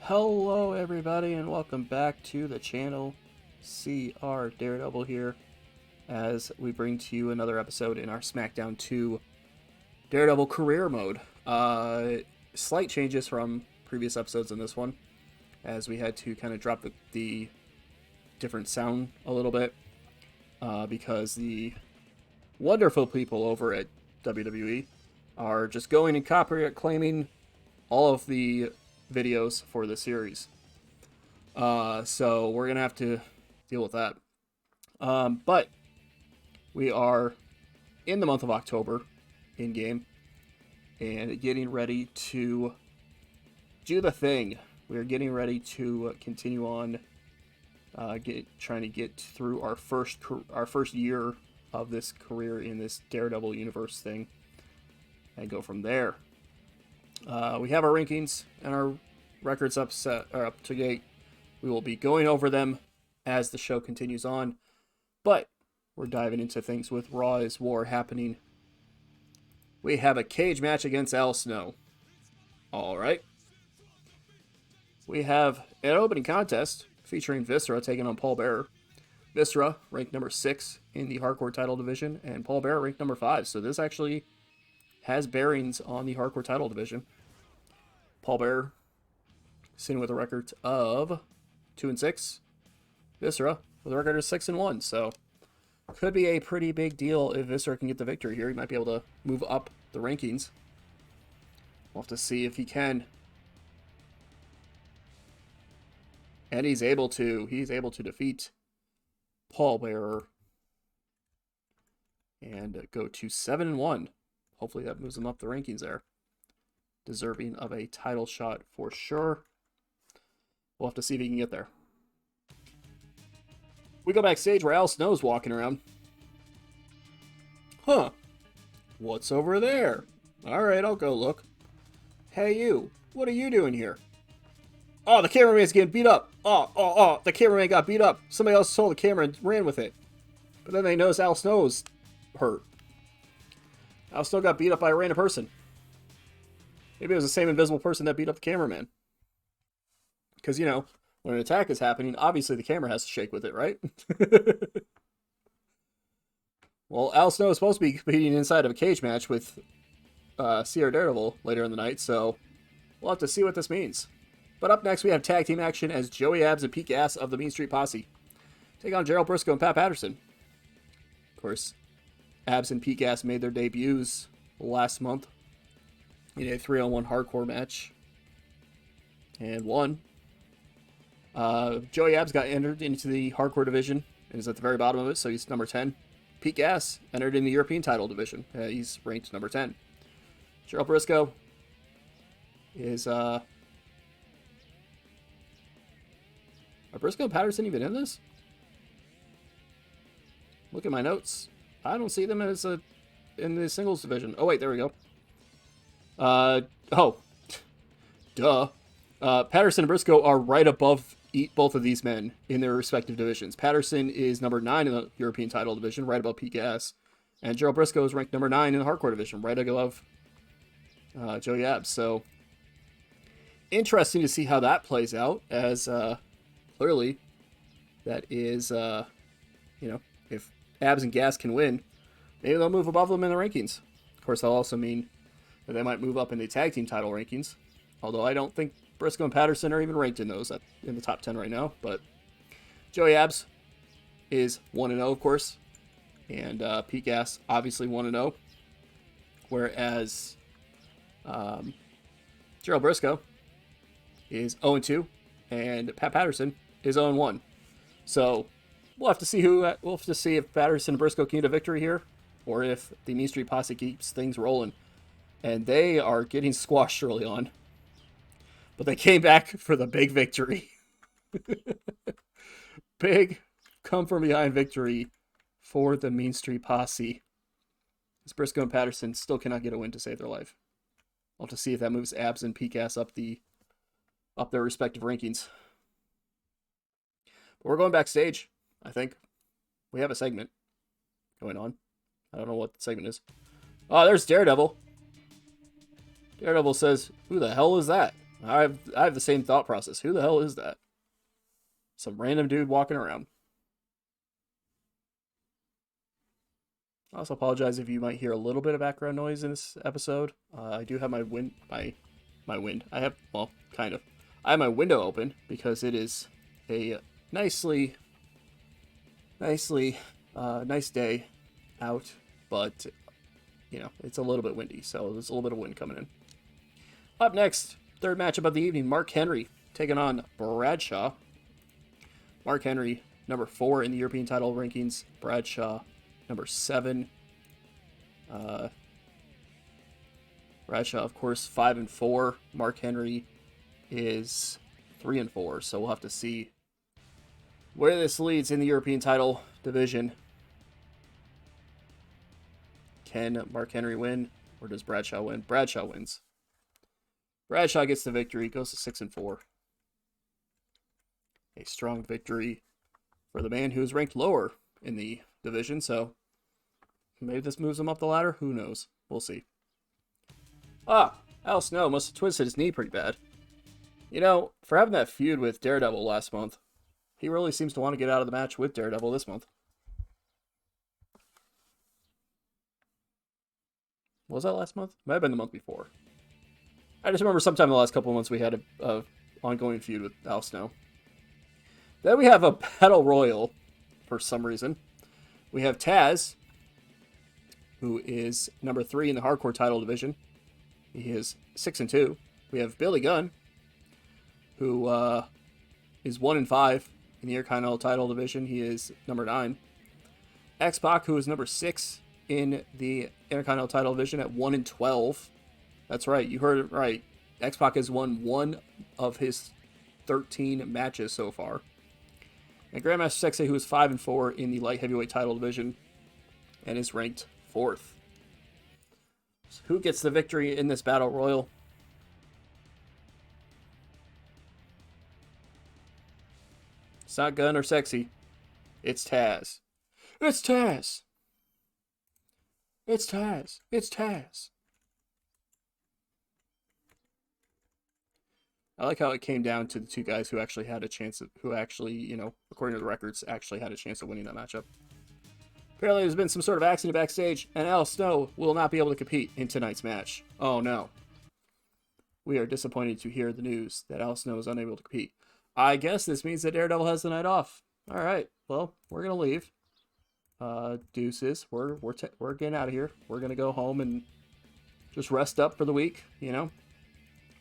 Hello everybody and welcome back to the channel. CR Daredevil here as we bring to you another episode in our Smackdown 2 Daredevil career mode. Slight changes from previous episodes in this one as we had to kind of drop the different sound a little bit because the wonderful people over at WWE are just going and copyright claiming all of the videos for the series. So we're going to have to deal with that. But we are in the month of October in-game and getting ready to do the thing. We're getting ready to continue on trying to get through our first year of this career in this Daredevil universe thing and go from there. We have our rankings and our records up to date. We will be going over them as the show continues on, but we're diving into things with Raw is War happening. We have a cage match against Al Snow. All right. We have an opening contest featuring Viscera taking on Paul Bearer. Viscera ranked number 6 in the hardcore title division, and Paul Bearer ranked number 5. So this actually has bearings on the hardcore title division. Paul Bearer sitting with a record of 2-6. Viscera with a record of 6-1. So could be a pretty big deal if Viscera can get the victory here. He might be able to move up the rankings. We'll have to see if he can. And he's able to. He's able to defeat Paul Bearer and go to 7-1. Hopefully that moves him up the rankings there. Deserving of a title shot for sure. We'll have to see if he can get there. We go backstage where Al Snow's walking around. Huh. What's over there? Alright, I'll go look. Hey you, what are you doing here? Oh, the cameraman's getting beat up. Oh, the cameraman got beat up. Somebody else stole the camera and ran with it. But then they noticed Al Snow's hurt. Al Snow got beat up by a random person. Maybe it was the same invisible person that beat up the cameraman. Because, you know, when an attack is happening, obviously the camera has to shake with it, right? Well, Al Snow is supposed to be competing inside of a cage match with CR Daredevil later in the night, so we'll have to see what this means. But up next, we have tag team action as Joey Abs and Pete Gas of the Mean Street Posse take on Gerald Briscoe and Pat Patterson. Of course, Abs and Pete Gas made their debuts last month in a 3-on-1 hardcore match and won. Joey Abs got entered into the hardcore division and is at the very bottom of it, so he's number 10. Pete Gas entered in the European title division. He's ranked number 10. Gerald Briscoe is... Are Briscoe and Patterson even in this? Look at my notes. I don't see them as in the singles division. Oh, wait, there we go. Duh. Patterson and Briscoe are right above both of these men in their respective divisions. Patterson is number 9 in the European title division, right above Pete Gas. And Gerald Briscoe is ranked number 9 in the hardcore division, right above Joey Abs. So, interesting to see how that plays out, as clearly that is, if Abs and Gas can win, maybe they'll move above them in the rankings. Of course, that'll also mean that they might move up in the tag team title rankings. Although I don't think Briscoe and Patterson are even ranked in those in the top 10 right now. But Joey Abs is 1-0, of course. And Pete Gas, obviously 1-0. Whereas Gerald Briscoe is 0-2. And Pat Patterson is 0-1. So we'll have to see if Patterson and Briscoe can get a victory here, or if the Mean Street Posse keeps things rolling. And they are getting squashed early on, but they came back for the big victory. Big come from behind victory for the Mean Street Posse, as Briscoe and Patterson still cannot get a win to save their life. We'll have to see if that moves Abs and PCAS up their respective rankings. But we're going backstage. I think we have a segment going on. I don't know what the segment is. Oh, there's Daredevil. Daredevil says, "Who the hell is that?" I have the same thought process. Who the hell is that? Some random dude walking around. I also apologize if you might hear a little bit of background noise in this episode. I do have my wind. I have, well, kind of. I have my window open because it is a nice day out, but you know, it's a little bit windy, so there's a little bit of wind coming in. Up next, third matchup of the evening, Mark Henry taking on Bradshaw. Mark Henry, number 4 in the European title rankings. Bradshaw, number 7. Bradshaw, of course, 5-4. Mark Henry is 3-4. So we'll have to see where this leads in the European title division. Can Mark Henry win, or does Bradshaw win? Bradshaw wins. Bradshaw gets the victory, goes to 6-4. A strong victory for the man who's ranked lower in the division, so maybe this moves him up the ladder. Who knows? We'll see. Al Snow must have twisted his knee pretty bad. You know, for having that feud with Daredevil last month, he really seems to want to get out of the match with Daredevil this month. Was that last month? Might have been the month before. I just remember sometime in the last couple of months we had a ongoing feud with Al Snow. Then we have a Battle Royal for some reason. We have Taz, who is number 3 in the hardcore title division. He is 6-2. We have Billy Gunn, who is 1-5 in the Intercontinental title division. He is number 9. X-Pac, who is number 6 in the Intercontinental title division at 1-12. That's right, you heard it right. X-Pac has won 1 of his 13 matches so far. And Grandmaster Sexay, who is 5-4 in the light heavyweight title division and is ranked 4th. So who gets the victory in this battle royal? It's not Gunn or Sexy. It's Taz. It's Taz. It's Taz. It's Taz. I like how it came down to the two guys who actually had a chance of, who actually, you know, according to the records, actually had a chance of winning that matchup. Apparently there's been some sort of accident backstage, and Al Snow will not be able to compete in tonight's match. Oh no. We are disappointed to hear the news that Al Snow is unable to compete. I guess this means that Daredevil has the night off. Alright, well, we're going to leave. Deuces, we're getting out of here. We're going to go home and just rest up for the week, you know.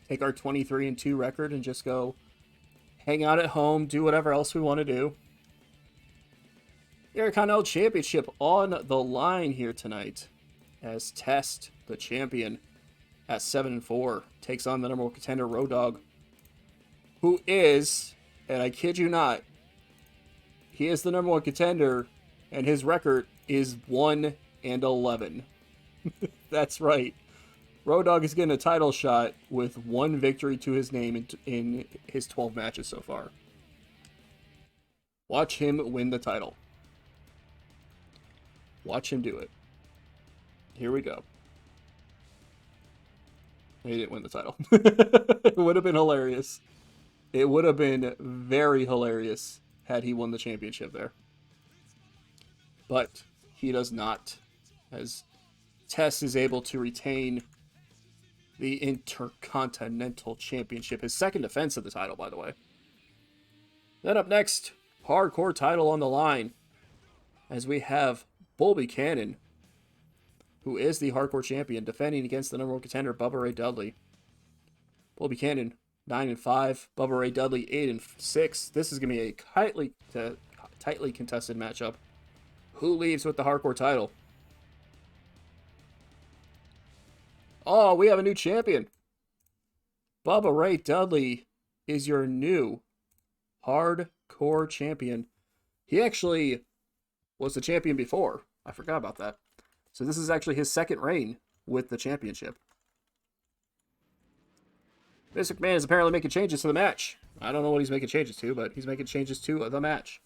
Take our 23-2 record and just go hang out at home, do whatever else we want to do. The Intercontinental Championship on the line here tonight as Test, the champion, at 7-4, takes on the number 1 contender, Road Dogg, who is, and I kid you not, he is the number 1 contender, and his record is 1-11. That's right. Road Dogg is getting a title shot with 1 victory to his name in his 12 matches so far. Watch him win the title. Watch him do it. Here we go. He didn't win the title. It would have been hilarious. It would have been very hilarious had he won the championship there. But he does not, as Tess is able to retain the Intercontinental Championship. His second defense of the title, by the way. Then up next, hardcore title on the line, as we have Bull Buchanan, who is the hardcore champion, defending against the number 1 contender, Bubba Ray Dudley. Bull Buchanan, 9-5. Bubba Ray Dudley, 8-6. This is going to be a tightly contested matchup. Who leaves with the hardcore title? Oh, we have a new champion. Bubba Ray Dudley is your new hardcore champion. He actually was the champion before. I forgot about that. So this is actually his second reign with the championship. Vince McMahon is apparently making changes to the match. I don't know what he's making changes to, but he's making changes to the match.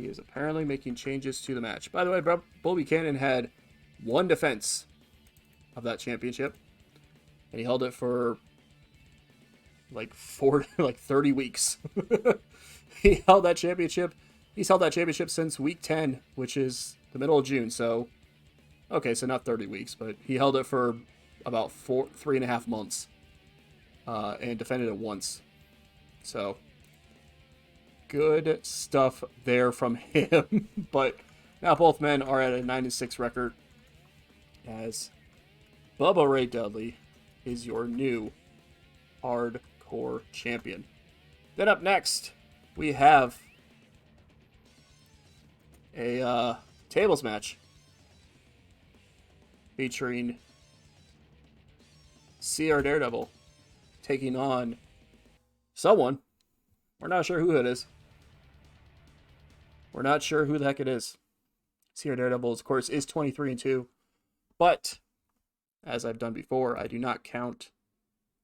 he is apparently making changes to the match. By the way, Bull Buchanan had one defense of that championship, and he held it for like 30 weeks. He held that championship. He's held that championship since week 10, which is the middle of June. So, okay, so not 30 weeks, but he held it for about 3.5 months, and defended it once. So, good stuff there from him. But now both men are at a 9-6 record, as Bubba Ray Dudley is your new hardcore champion. Then up next, we have a tables match featuring CR Daredevil taking on someone. We're not sure who it is. We're not sure who the heck it is. CR Daredevil, of course, is 23-2. But, as I've done before, I do not count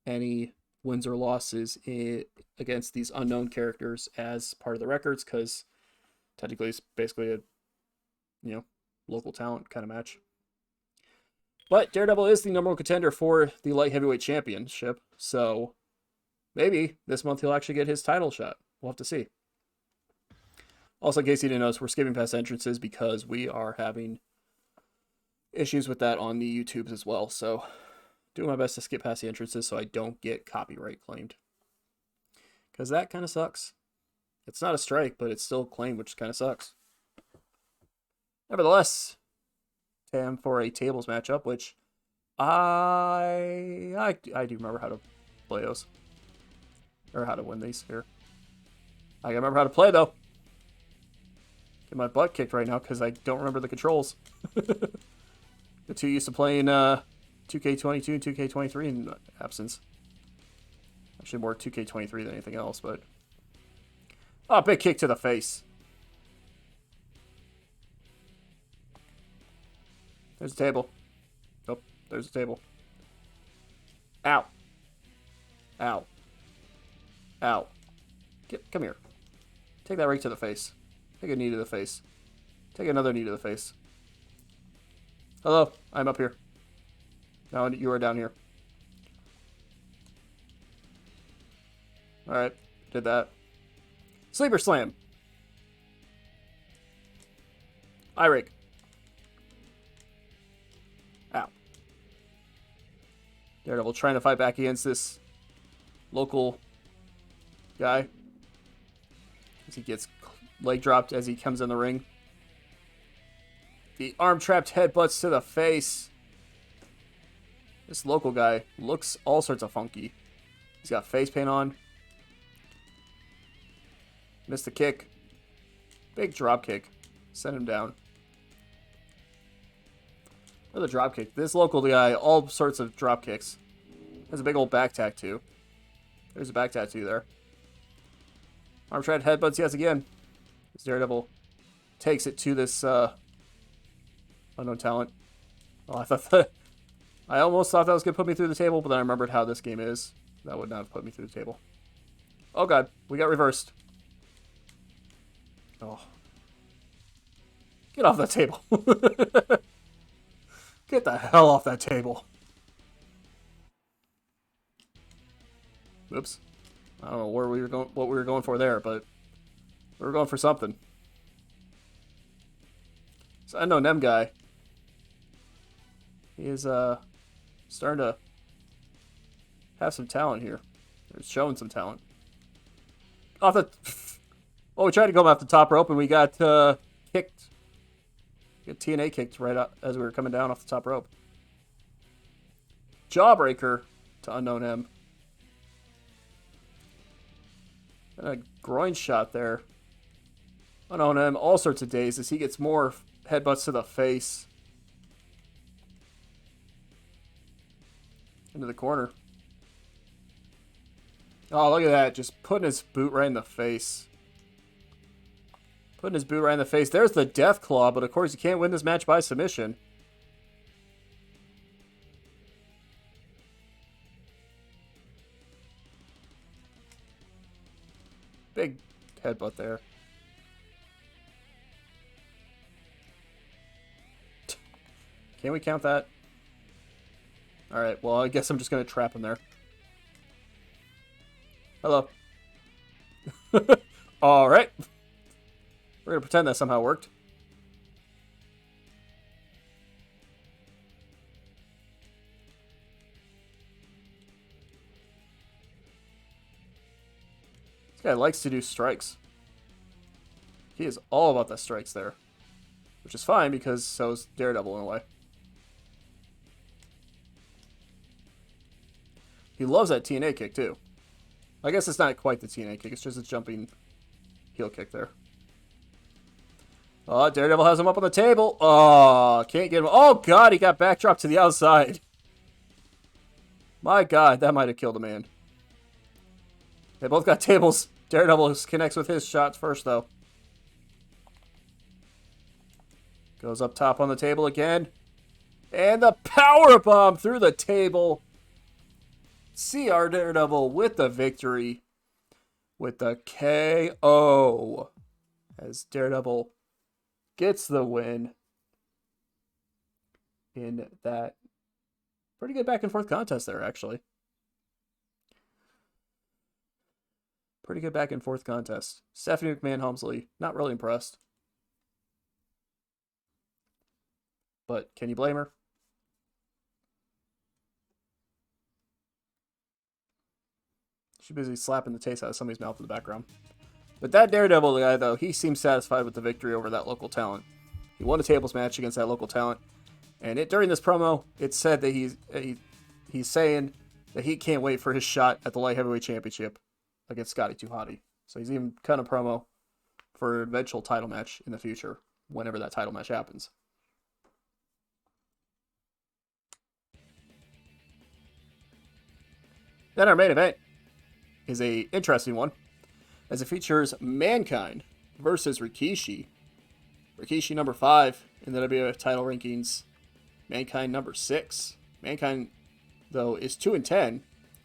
any wins or losses against these unknown characters as part of the records, because technically it's basically a, local talent kind of match. But Daredevil is the number one contender for the light heavyweight championship, so maybe this month he'll actually get his title shot. We'll have to see. Also, in case you didn't notice, we're skipping past entrances because we are having issues with that on the YouTubes as well. So, doing my best to skip past the entrances so I don't get copyright claimed, because that kind of sucks. It's not a strike, but it's still claimed, which kind of sucks. Nevertheless, time for a tables matchup, which I do remember how to play those, or how to win these here. I gotta remember how to play though. Get my butt kicked right now because I don't remember the controls. The two used to playing 2K22 and 2K23 in absence. Actually, more 2K23 than anything else, but... Oh, big kick to the face. There's a table. Oh, there's a table. Ow. Ow. Ow. Come here. Take that right to the face. Take a knee to the face. Take another knee to the face. Hello, I'm up here. Now you are down here. Alright, did that. Sleeper slam. Eye rake. Ow. Daredevil trying to fight back against this local guy, as he gets leg dropped as he comes in the ring. The arm trapped headbutts to the face. This local guy looks all sorts of funky. He's got face paint on. Missed the kick. Big drop kick. Sent him down. Another drop kick. This local guy, all sorts of drop kicks. Has a big old back tattoo. There's a back tattoo there. Arm trapped headbutts yet again. This Daredevil takes it to this unknown talent. Oh, I almost thought that was going to put me through the table, but then I remembered how this game is. That would not have put me through the table. Oh god, we got reversed. Oh. Get off that table. Get the hell off that table. Oops. I don't know where we were going, what we were going for there, but we were going for something. So I know Nem guy. He is starting to have some talent here. He's showing some talent. Off the we tried to go off the top rope and we got kicked. We got TNA kicked right up as we were coming down off the top rope. Jawbreaker to Unknown M. And a groin shot there. Unknown M, all sorts of days as he gets more headbutts to the face. Into the corner. Oh, look at that. Just putting his boot right in the face. Putting his boot right in the face. There's the Death Claw, but of course you can't win this match by submission. Big headbutt there. Can we count that? Alright, well, I guess I'm just going to trap him there. Hello. Alright. We're going to pretend that somehow worked. This guy likes to do strikes. He is all about the strikes there. Which is fine, because so is Daredevil in a way. He loves that TNA kick, too. I guess it's not quite the TNA kick. It's just a jumping heel kick there. Oh, Daredevil has him up on the table. Oh, can't get him. Oh, God, he got backdropped to the outside. My God, that might have killed a man. They both got tables. Daredevil connects with his shots first, though. Goes up top on the table again. And the powerbomb through the table. CR Daredevil with the victory. With the KO. As Daredevil gets the win in that pretty good back and forth contest there, actually. Pretty good back and forth contest. Stephanie McMahon Helmsley, not really impressed. But can you blame her? She's busy slapping the taste out of somebody's mouth in the background. But that Daredevil guy, though, he seems satisfied with the victory over that local talent. He won a tables match against that local talent. And during this promo, it said that he's saying that he can't wait for his shot at the light heavyweight championship against Scotty 2 Hotty. So he's even cut a promo for an eventual title match in the future, whenever that title match happens. Then our main event is a interesting one, as it features Mankind versus Rikishi. Rikishi number 5 in the WWF title rankings. Mankind number 6. Mankind, though, is 2-10,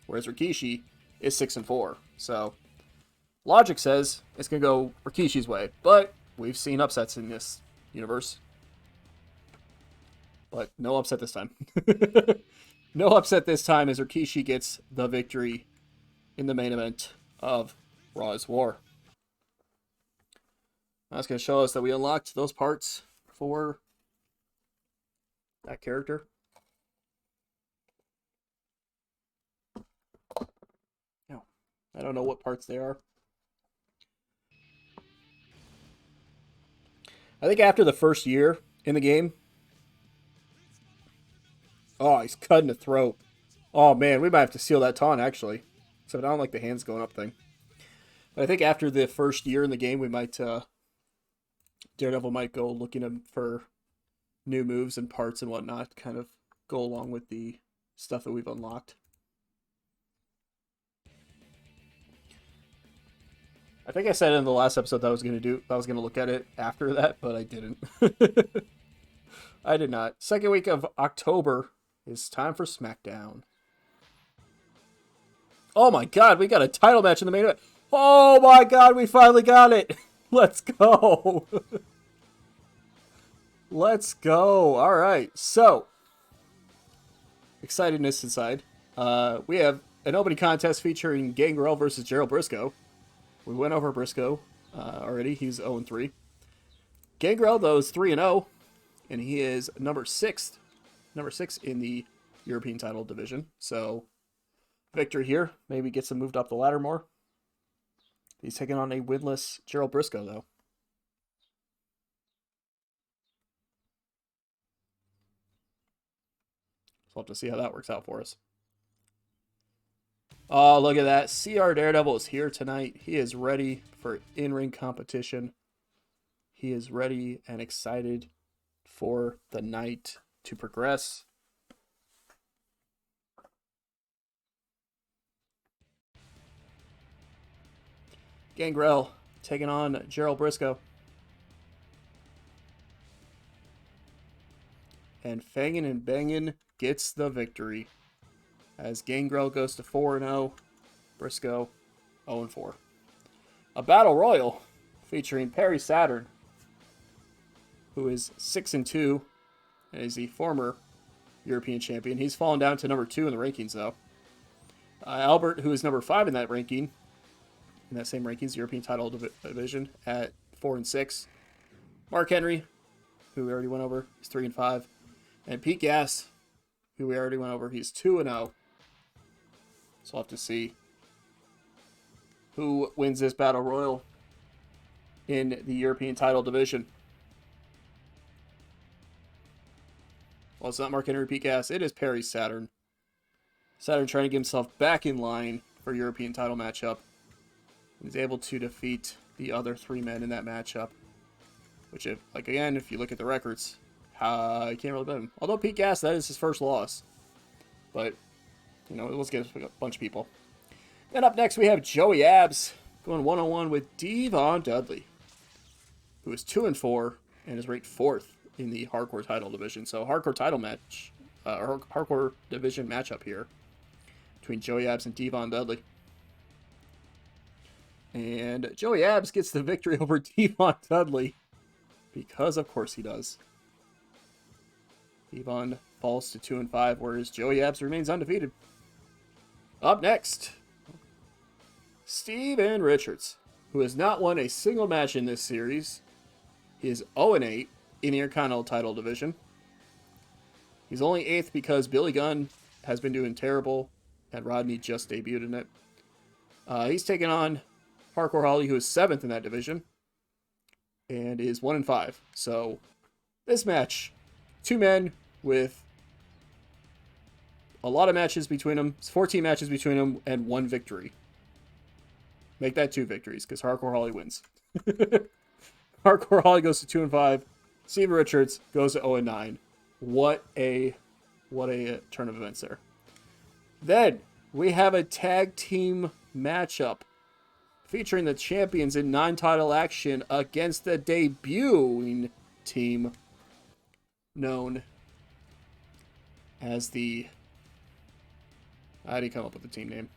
whereas Rikishi is 6-4. So, logic says it's going to go Rikishi's way, but we've seen upsets in this universe. But no upset this time. No upset this time as Rikishi gets the victory in the main event of Raw's War. That's going to show us that we unlocked those parts for that character. No, I don't know what parts they are. I think after the first year in the game. Oh, he's cutting the throat. Oh, man, we might have to seal that taunt, actually. Except I don't like the hands going up thing. But I think after the first year in the game, we might... Daredevil might go looking for new moves and parts and whatnot. Kind of go along with the stuff that we've unlocked. I think I said in the last episode that I was going to look at it after that, but I didn't. I did not. Second week of October is time for Smackdown. Oh my God, we got a title match in the main event. Oh my God, we finally got it. Let's go. Let's go. All right. So, excitedness inside. We have an opening contest featuring Gangrel versus Gerald Briscoe. We went over Briscoe already. He's 0-3. Gangrel, though, is 3-0. And he is number 6 in the European title division. So, victory here. Maybe gets him moved up the ladder more. He's taking on a winless Gerald Briscoe, though. So we'll have to see how that works out for us. Oh, look at that. CR Daredevil is here tonight. He is ready for in-ring competition. He is ready and excited for the night to progress. Gangrel taking on Gerald Briscoe. And Fangin' and Bangin' gets the victory. As Gangrel goes to 4-0. Briscoe 0-4. A battle royal featuring Perry Saturn, who is 6-2, and he's the former European champion. He's fallen down to number 2 in the rankings, though. Albert, who is number 5 in that ranking, in that same rankings, European title division, at 4 and 6. Mark Henry, who we already went over, is 3 and 5. And Pete Gas, who we already went over, he's 2 and 0. So we'll have to see who wins this battle royal in the European title division. Well, it's not Mark Henry, Pete Gas. It is Perry Saturn. Saturn trying to get himself back in line for European title matchup. He's able to defeat the other 3 men in that matchup. Which, if you look at the records, you can't really bet him. Although Pete Gas, that is his first loss. But, let's get a bunch of people. Then up next, we have Joey Abs going one-on-one with Devon Dudley, who is 2 and 4 and is ranked 4th in the hardcore title division. So, hardcore title match, hardcore division matchup here between Joey Abs and Devon Dudley. And Joey Abs gets the victory over Devon Dudley because, of course, he does. Devon falls to 2 and 5, whereas Joey Abs remains undefeated. Up next, Steven Richards, who has not won a single match in this series. He is 0 and 8 in the Intercontinental title division. He's only 8th because Billy Gunn has been doing terrible, and Rodney just debuted in it. He's taken on Hardcore Holly, who is 7th in that division, and is 1 and 5. So, this match, 2 men with a lot of matches between them. It's 14 matches between them and 1 victory. Make that 2 victories, because Hardcore Holly wins. Hardcore Holly goes to 2 and 5. Steven Richards goes to 0 and 9. What a turn of events there. Then we have a tag team matchup featuring the champions in non-title action against the debuting team known as the... How do you come up with the team name?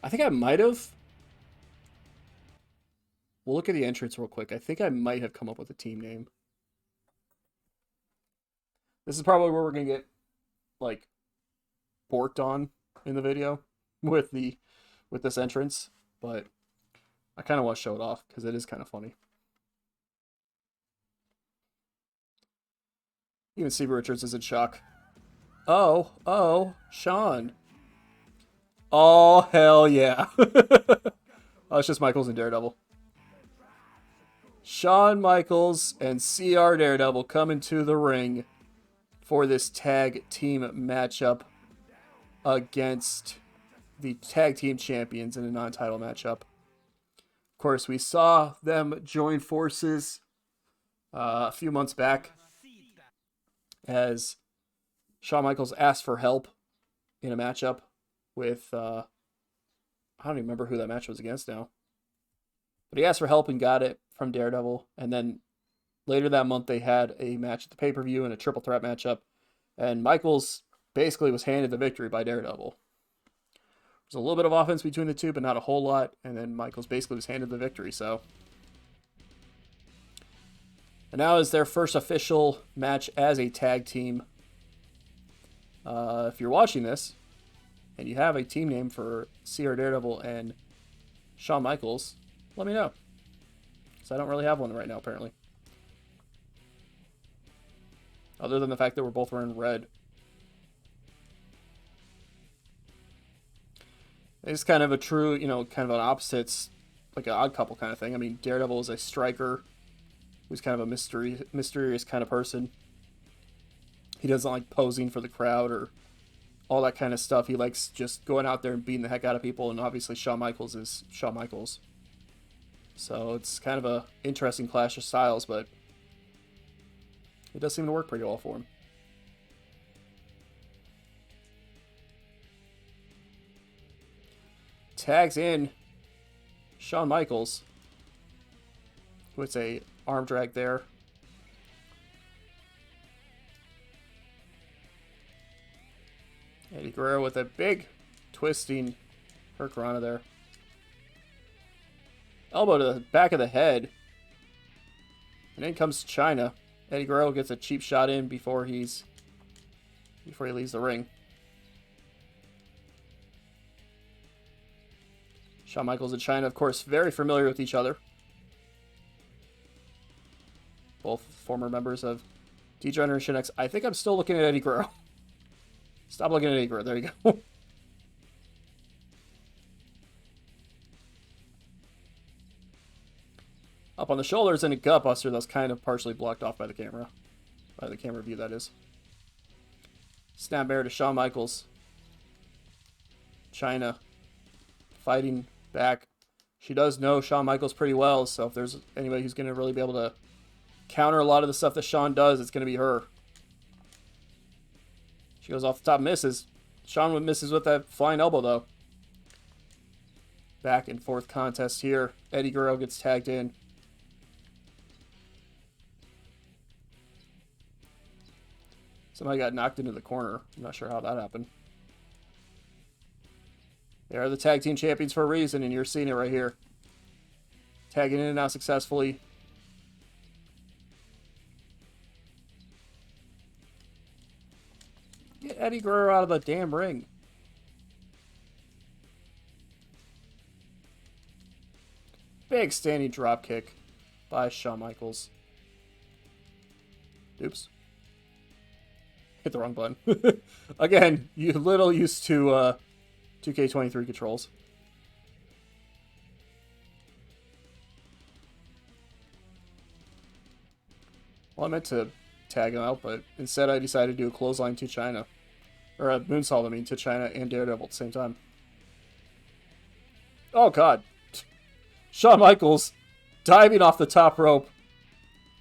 I think I might have... We'll look at the entrance real quick. I think I might have come up with a team name. This is probably where we're going to get, borked on in the video with this entrance. But I kind of want to show it off because it is kind of funny. Even Steven Richards is in shock. Oh, Sean. Oh, hell yeah. Oh, it's just Michaels and Daredevil. Shawn Michaels and CR Daredevil come into the ring for this tag team matchup against the tag team champions in a non-title matchup. Of course, we saw them join forces a few months back as Shawn Michaels asked for help in a matchup with, I don't even remember who that match was against now. But he asked for help and got it from Daredevil. And then later that month, they had a match at the pay-per-view in a triple threat matchup. And Michaels basically was handed the victory by Daredevil. There's a little bit of offense between the two, but not a whole lot. And then Michaels basically was handed the victory, so. And now is their first official match as a tag team. If you're watching this, and you have a team name for CR Daredevil and Shawn Michaels, let me know. Because I don't really have one right now, apparently. Other than the fact that we're both wearing red. It's kind of a true, kind of an opposites, like an odd couple kind of thing. I mean, Daredevil is a striker who's kind of a mysterious kind of person. He doesn't like posing for the crowd or all that kind of stuff. He likes just going out there and beating the heck out of people. And obviously Shawn Michaels is Shawn Michaels. So it's kind of a interesting clash of styles, but it does seem to work pretty well for him. Tags in Shawn Michaels with a arm drag there. Eddie Guerrero with a big twisting Hurricanrana there. Elbow to the back of the head. And in comes China. Eddie Guerrero gets a cheap shot in before he leaves the ring. Shawn Michaels and Chyna, of course, very familiar with each other. Both former members of D-Generation X. I think I'm still looking at Eddie Guerrero. Stop looking at Eddie Guerrero. There you go. Up on the shoulders and a gut buster that's kind of partially blocked off by the camera. By the camera view, that is. Snapmare to Shawn Michaels. Chyna fighting back. She does know Shawn Michaels pretty well, so if there's anybody who's going to really be able to counter a lot of the stuff that Shawn does, it's going to be her. She goes off the top, misses. Shawn misses with that flying elbow, though. Back and forth contest here. Eddie Guerrero gets tagged in. Somebody got knocked into the corner. I'm not sure how that happened. They are the tag team champions for a reason, and you're seeing it right here. Tagging in and out successfully. Get Eddie Guerrero out of the damn ring. Big standing drop kick by Shawn Michaels. Oops. Hit the wrong button. Again, you little used to 2K23 controls. Well, I meant to tag him out, but instead I decided to do a clothesline to Chyna. Or a moonsault, I mean, to Chyna and Daredevil at the same time. Oh, God. Shawn Michaels diving off the top rope,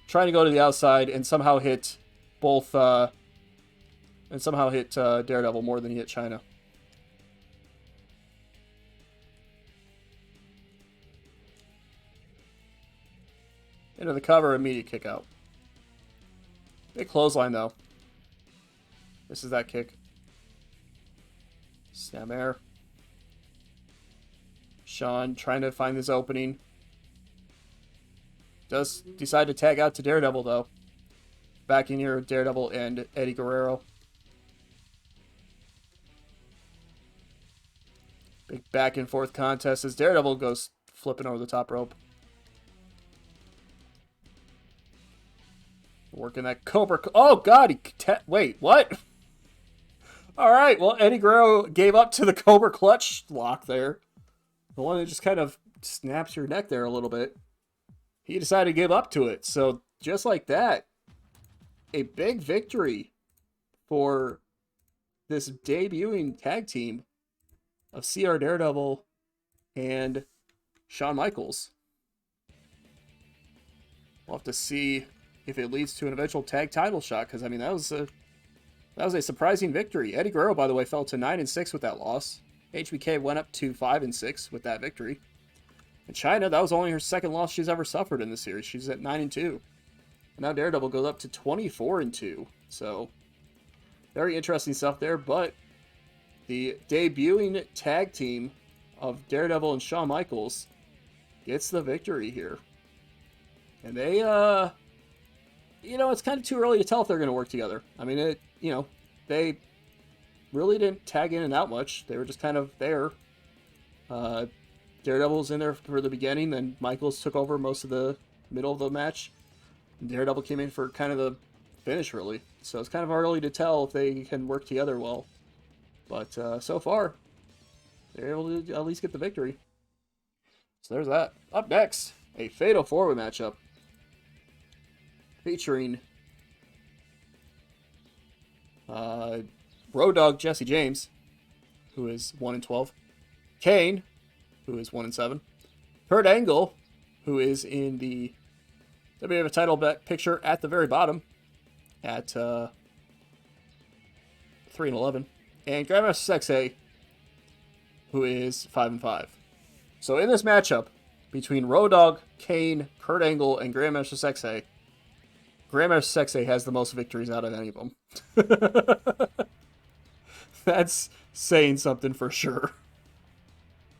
trying to go to the outside, and somehow hit both... Daredevil more than he hit Chyna. Into the cover, immediate kick out. Big clothesline, though. This is that kick. Snap air. Shawn trying to find this opening. Does decide to tag out to Daredevil, though. Back in here, Daredevil and Eddie Guerrero. Big back and forth contest as Daredevil goes flipping over the top rope. Working that Cobra. Oh, God. Wait, what? All right. Well, Eddie Guerrero gave up to the Cobra clutch lock there. The one that just kind of snaps your neck there a little bit. He decided to give up to it. So just like that, a big victory for this debuting tag team of CR Daredevil and Shawn Michaels. We'll have to see if it leads to an eventual tag title shot, because I mean that was a surprising victory. Eddie Guerrero, by the way, fell to 9-6 with that loss. HBK went up to 5-6 with that victory. And Chyna, that was only her second loss she's ever suffered in the series. She's at 9-2. And now Daredevil goes up to 24-2. So very interesting stuff there, but the debuting tag team of Daredevil and Shawn Michaels gets the victory here. And they, it's kind of too early to tell if they're going to work together. I mean, they really didn't tag in and out much. They were just kind of there. Daredevil was in there for the beginning, then Michaels took over most of the middle of the match. And Daredevil came in for kind of the finish, really. So it's kind of early to tell if they can work together well. But so far, they're able to at least get the victory. So there's that. Up next, a Fatal 4-Way matchup featuring Road Dogg Jesse James, who is 1-12, Kane, who is 1-7, Kurt Angle, who is in the WWF title picture at the very bottom at 3-11. And Grandmaster Sexay, who is 5-5. So in this matchup between Road Dogg, Kane, Kurt Angle, and Grandmaster Sexay, Grandmaster Sexay has the most victories out of any of them. That's saying something for sure.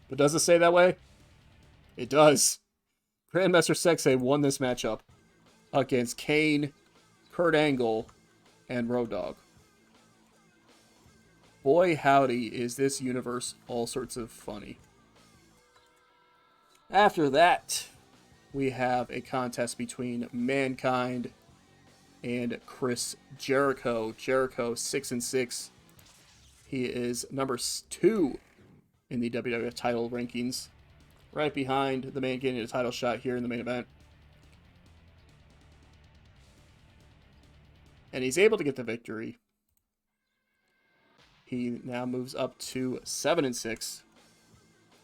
But does it say that way? It does. Grandmaster Sexay won this matchup against Kane Kurt Angle, and Road Dogg. Boy, howdy, is this universe all sorts of funny. After that, we have a contest between Mankind and Chris Jericho. Jericho, 6-6. He is number 2 in the WWF title rankings. Right behind the man getting a title shot here in the main event. And he's able to get the victory. He now moves up to 7-6.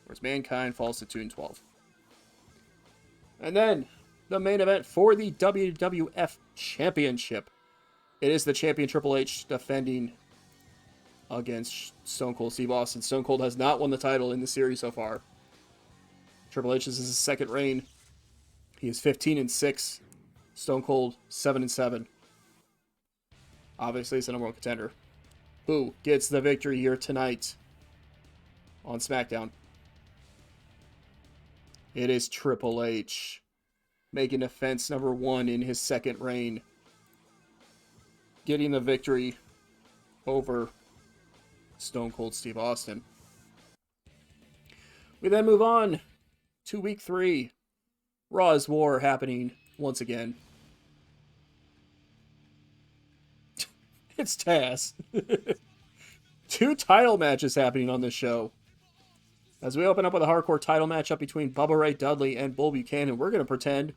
Whereas Mankind falls to 2-12. And then the main event for the WWF Championship. It is the champion Triple H defending against Stone Cold Steve Austin. Stone Cold has not won the title in the series so far. Triple H is his second reign. He is 15-6. Stone Cold 7-7. Obviously, it's the number one contender. Who gets the victory here tonight on SmackDown? It is Triple H, making defense number 1 in his second reign, getting the victory over Stone Cold Steve Austin. We then move on to week 3. Raw's War happening once again. It's Taz. 2 title matches happening on this show. As we open up with a hardcore title matchup between Bubba Ray Dudley and Bull Buchanan, we're going to pretend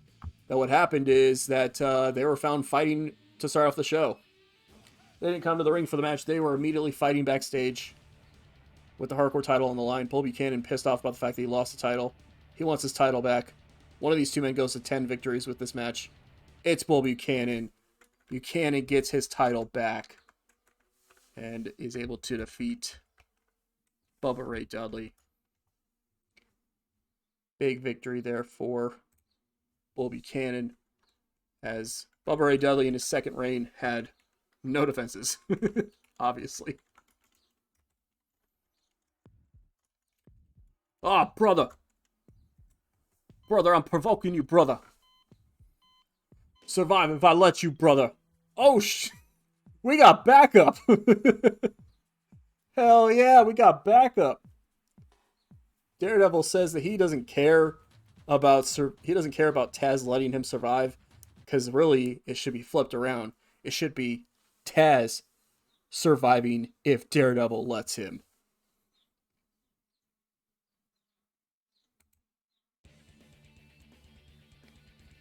that what happened is that they were found fighting to start off the show. They didn't come to the ring for the match. They were immediately fighting backstage with the hardcore title on the line. Bull Buchanan pissed off about the fact that he lost the title. He wants his title back. One of these two men goes to 10 victories with this match. It's Bull Buchanan. Buchanan gets his title back and is able to defeat Bubba Ray Dudley. Big victory there for Bull Buchanan, as Bubba Ray Dudley in his second reign had no defenses, obviously. Ah, brother. Brother, I'm provoking you, brother. Survive if I let you, brother. Oh, we got backup. Hell yeah, we got backup. Daredevil says that he doesn't care about Taz letting him survive, because really it should be flipped around. It should be Taz surviving if Daredevil lets him.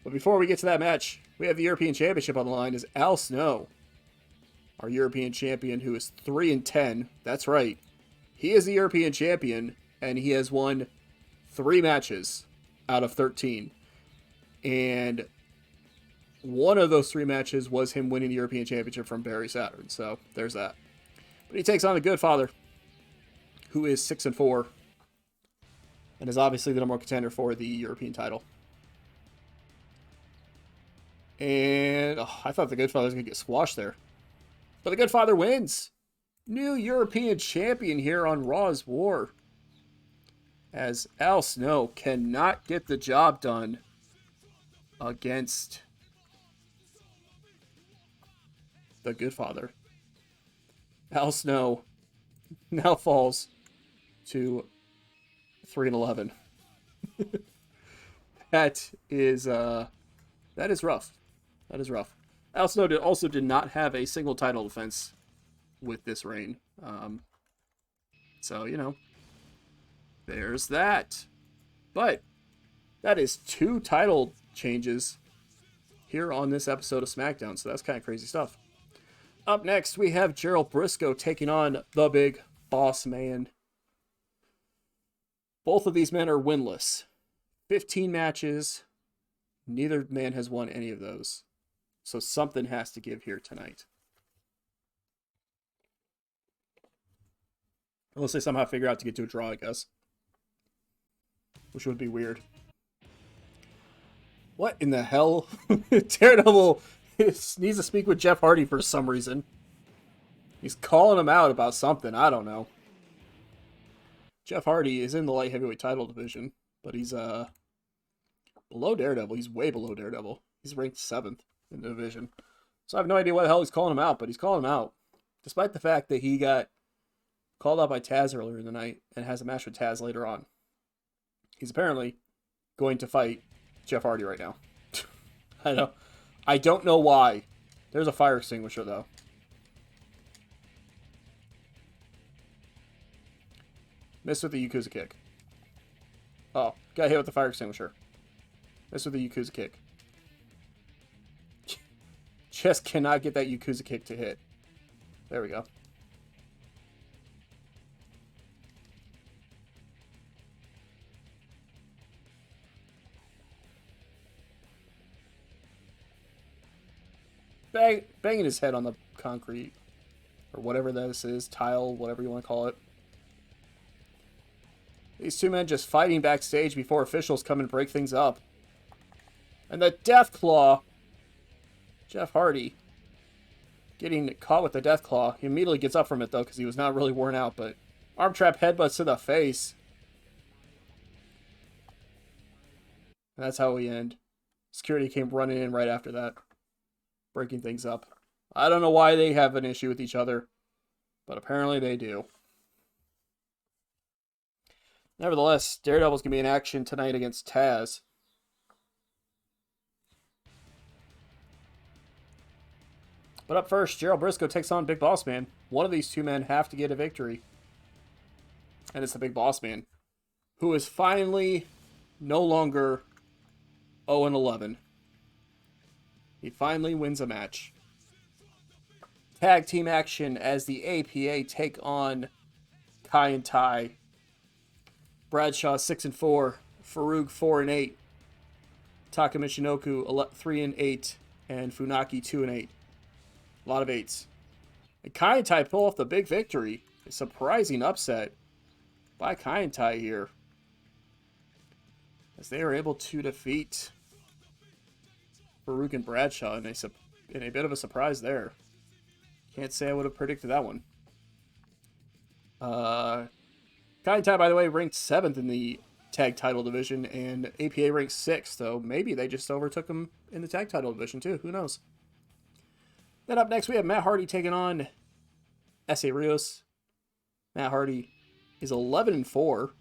But before we get to that match, we have the European Championship on the line as Al Snow, our European champion, who is 3-10. That's right. He is the European champion, and he has won 3 matches out of 13. And one of those 3 matches was him winning the European Championship from Barry Saturn. So there's that. But he takes on the Good Father, who is 6-4, and is obviously the number 1 contender for the European title. And I thought the Good Father was going to get squashed there. But the Good Father wins. New European champion here on Raw's War, as Al Snow cannot get the job done against the Good Father. Al Snow now falls to 3-11. That is rough. That is rough. Al Snow also did not have a single title defense with this reign. So, there's that. But that is 2 title changes here on this episode of SmackDown. So that's kind of crazy stuff. Up next, we have Gerald Briscoe taking on the Big Boss Man. Both of these men are winless. 15 matches. Neither man has won any of those. So something has to give here tonight. Unless they somehow figure out to get to a draw, I guess. Which would be weird. What in the hell? Daredevil needs to speak with Jeff Hardy for some reason. He's calling him out about something. I don't know. Jeff Hardy is in the light heavyweight title division, but he's below Daredevil. He's way below Daredevil. He's ranked 7th in the division. So I have no idea why the hell he's calling him out, but he's calling him out. Despite the fact that he got called out by Taz earlier in the night and has a match with Taz later on. He's apparently going to fight Jeff Hardy right now. I don't know why. There's a fire extinguisher, though. Missed with the Yakuza kick. Oh, got hit with the fire extinguisher. Missed with the Yakuza kick. Just cannot get that Yakuza kick to hit. There we go. Banging his head on the concrete. Or whatever this is. Tile, whatever you want to call it. These two men just fighting backstage before officials come and break things up. And the Death Claw. Jeff Hardy getting caught with the Death Claw. He immediately gets up from it, though, because he was not really worn out. But arm trap headbutts to the face. And that's how we end. Security came running in right after that. Breaking things up. I don't know why they have an issue with each other. But apparently they do. Nevertheless, Daredevil's going to be in action tonight against Taz. But up first, Gerald Briscoe takes on Big Boss Man. One of these two men have to get a victory. And it's the Big Boss Man, who is finally no longer 0-11. He finally wins a match. Tag team action as the APA take on Kai and Tai. Bradshaw 6-4, Farouk 4-8, Taka Michinoku 3-8, and Funaki 2-8. A lot of 8s. And Kai and Tai pull off the big victory. A surprising upset by Kai and Tai here, as they are able to defeat Farouk and Bradshaw in a bit of a surprise there. Can't say I would have predicted that one. Kai and Tai, by the way, ranked 7th in the tag title division, and APA ranked 6th, so maybe they just overtook them in the tag title division too. Who knows? Then up next, we have Matt Hardy taking on S.A. Rios. Matt Hardy is 11-4,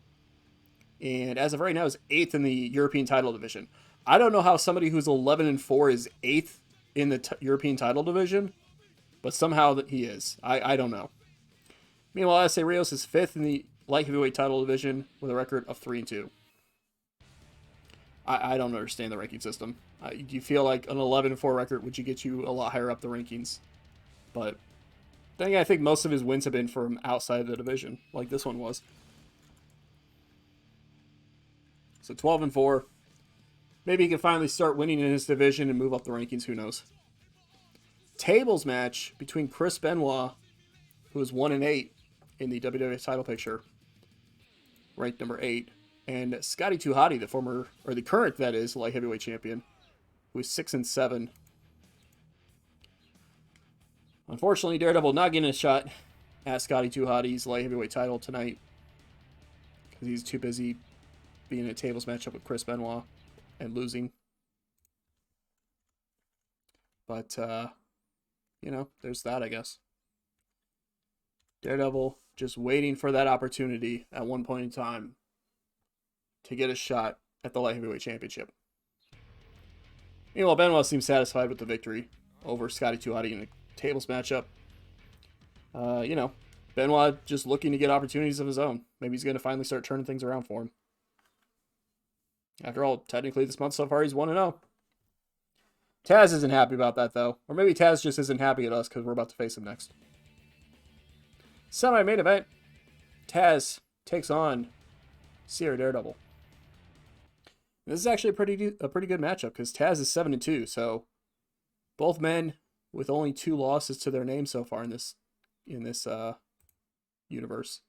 and as of right now is 8th in the European title division. I don't know how somebody who's 11-4 is 8th in the European title division, but somehow that he is. I don't know. Meanwhile, S.A. Rios is 5th in the light heavyweight title division with a record of 3-2. I don't understand the ranking system. Do you feel like an 11-4 record would you get you a lot higher up the rankings? But then again, I think most of his wins have been from outside of the division, like this one was. So 12-4. Maybe he can finally start winning in his division and move up the rankings. Who knows? Tables match between Chris Benoit, who is 1-8 in the WWE title picture, ranked number 8, and Scotty 2 Hotty, the current, that is, light heavyweight champion, who is 6-7. Unfortunately, Daredevil not getting a shot at Scotty 2 Hotty's light heavyweight title tonight, because he's too busy being in a tables matchup with Chris Benoit and losing. But, there's that, I guess. Daredevil just waiting for that opportunity at one point in time to get a shot at the light heavyweight championship. Meanwhile, Benoit seems satisfied with the victory over Scotty 2 Hotty in a tables matchup. Benoit just looking to get opportunities of his own. Maybe he's going to finally start turning things around for him. After all, technically this month so far he's 1-0. Taz isn't happy about that, though. Or maybe Taz just isn't happy at us because we're about to face him next. Semi-main event. Taz takes on CR Daredevil. This is actually a pretty good matchup because Taz is 7-2, so both men with only 2 losses to their name so far in this universe.